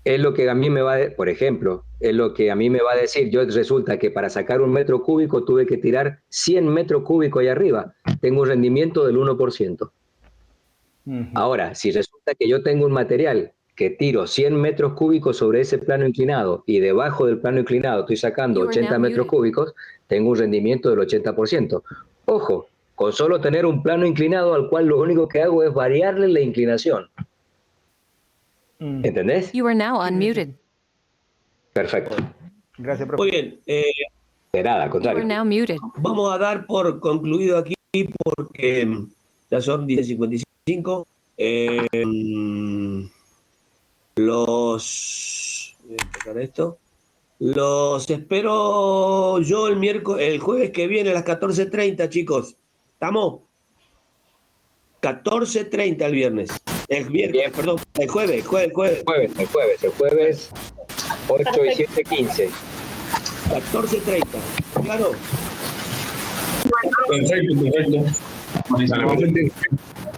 es lo que a mí me va a, por ejemplo, es lo que a mí me va a decir, yo resulta que para sacar 1 metro cúbico tuve que tirar 100 metros cúbicos ahí arriba, tengo un rendimiento del 1%. Ahora, si resulta que yo tengo un material que tiro 100 metros cúbicos sobre ese plano inclinado y debajo del plano inclinado estoy sacando 80 metros cúbicos, tengo un rendimiento del 80%. Ojo, con solo tener un plano inclinado al cual lo único que hago es variarle la inclinación. ¿Entendés? You are now unmuted. Perfecto. Gracias, profe. Muy bien. De nada, al You are contrario. now muted. Vamos a dar por concluido aquí porque ya son 10:55. Voy a empezar esto. Los espero yo el jueves que viene a las 14:30, chicos. ¿Estamos? 14:30 el viernes. El miércoles, perdón, el jueves. El jueves, 8 y 7, 15. 14:30, claro. Perfecto.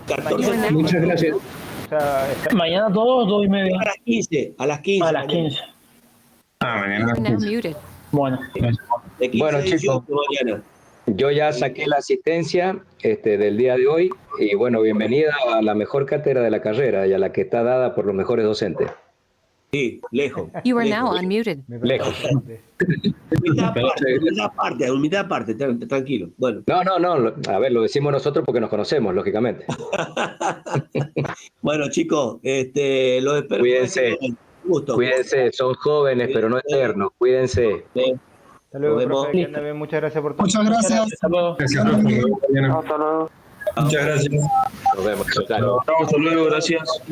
14:30. Muchas gracias. Mañana todos, 2:30. A las 15. A las 15. A las 15. You are now muted. Bueno. De 15 Bueno, a 18 chicos. mañana. Yo ya saqué la asistencia del día de hoy y bueno, bienvenida a la mejor cátedra de la carrera y a la que está dada por los mejores docentes. Sí, lejos. You are lejos. now unmuted. Lejos. Humildad aparte, tranquilo. Bueno. No, a ver, lo decimos nosotros porque nos conocemos, lógicamente. Bueno, chicos, los espero. Cuídense, Gusto. cuídense, son jóvenes, pero no eternos, cuídense. Hasta luego, Nos vemos. profe, que anda bien. Muchas gracias por todo. Muchas gracias. Hasta luego. Gracias, profe. Hasta luego. Muchas gracias. Nos vemos. Chao. Hasta luego, gracias.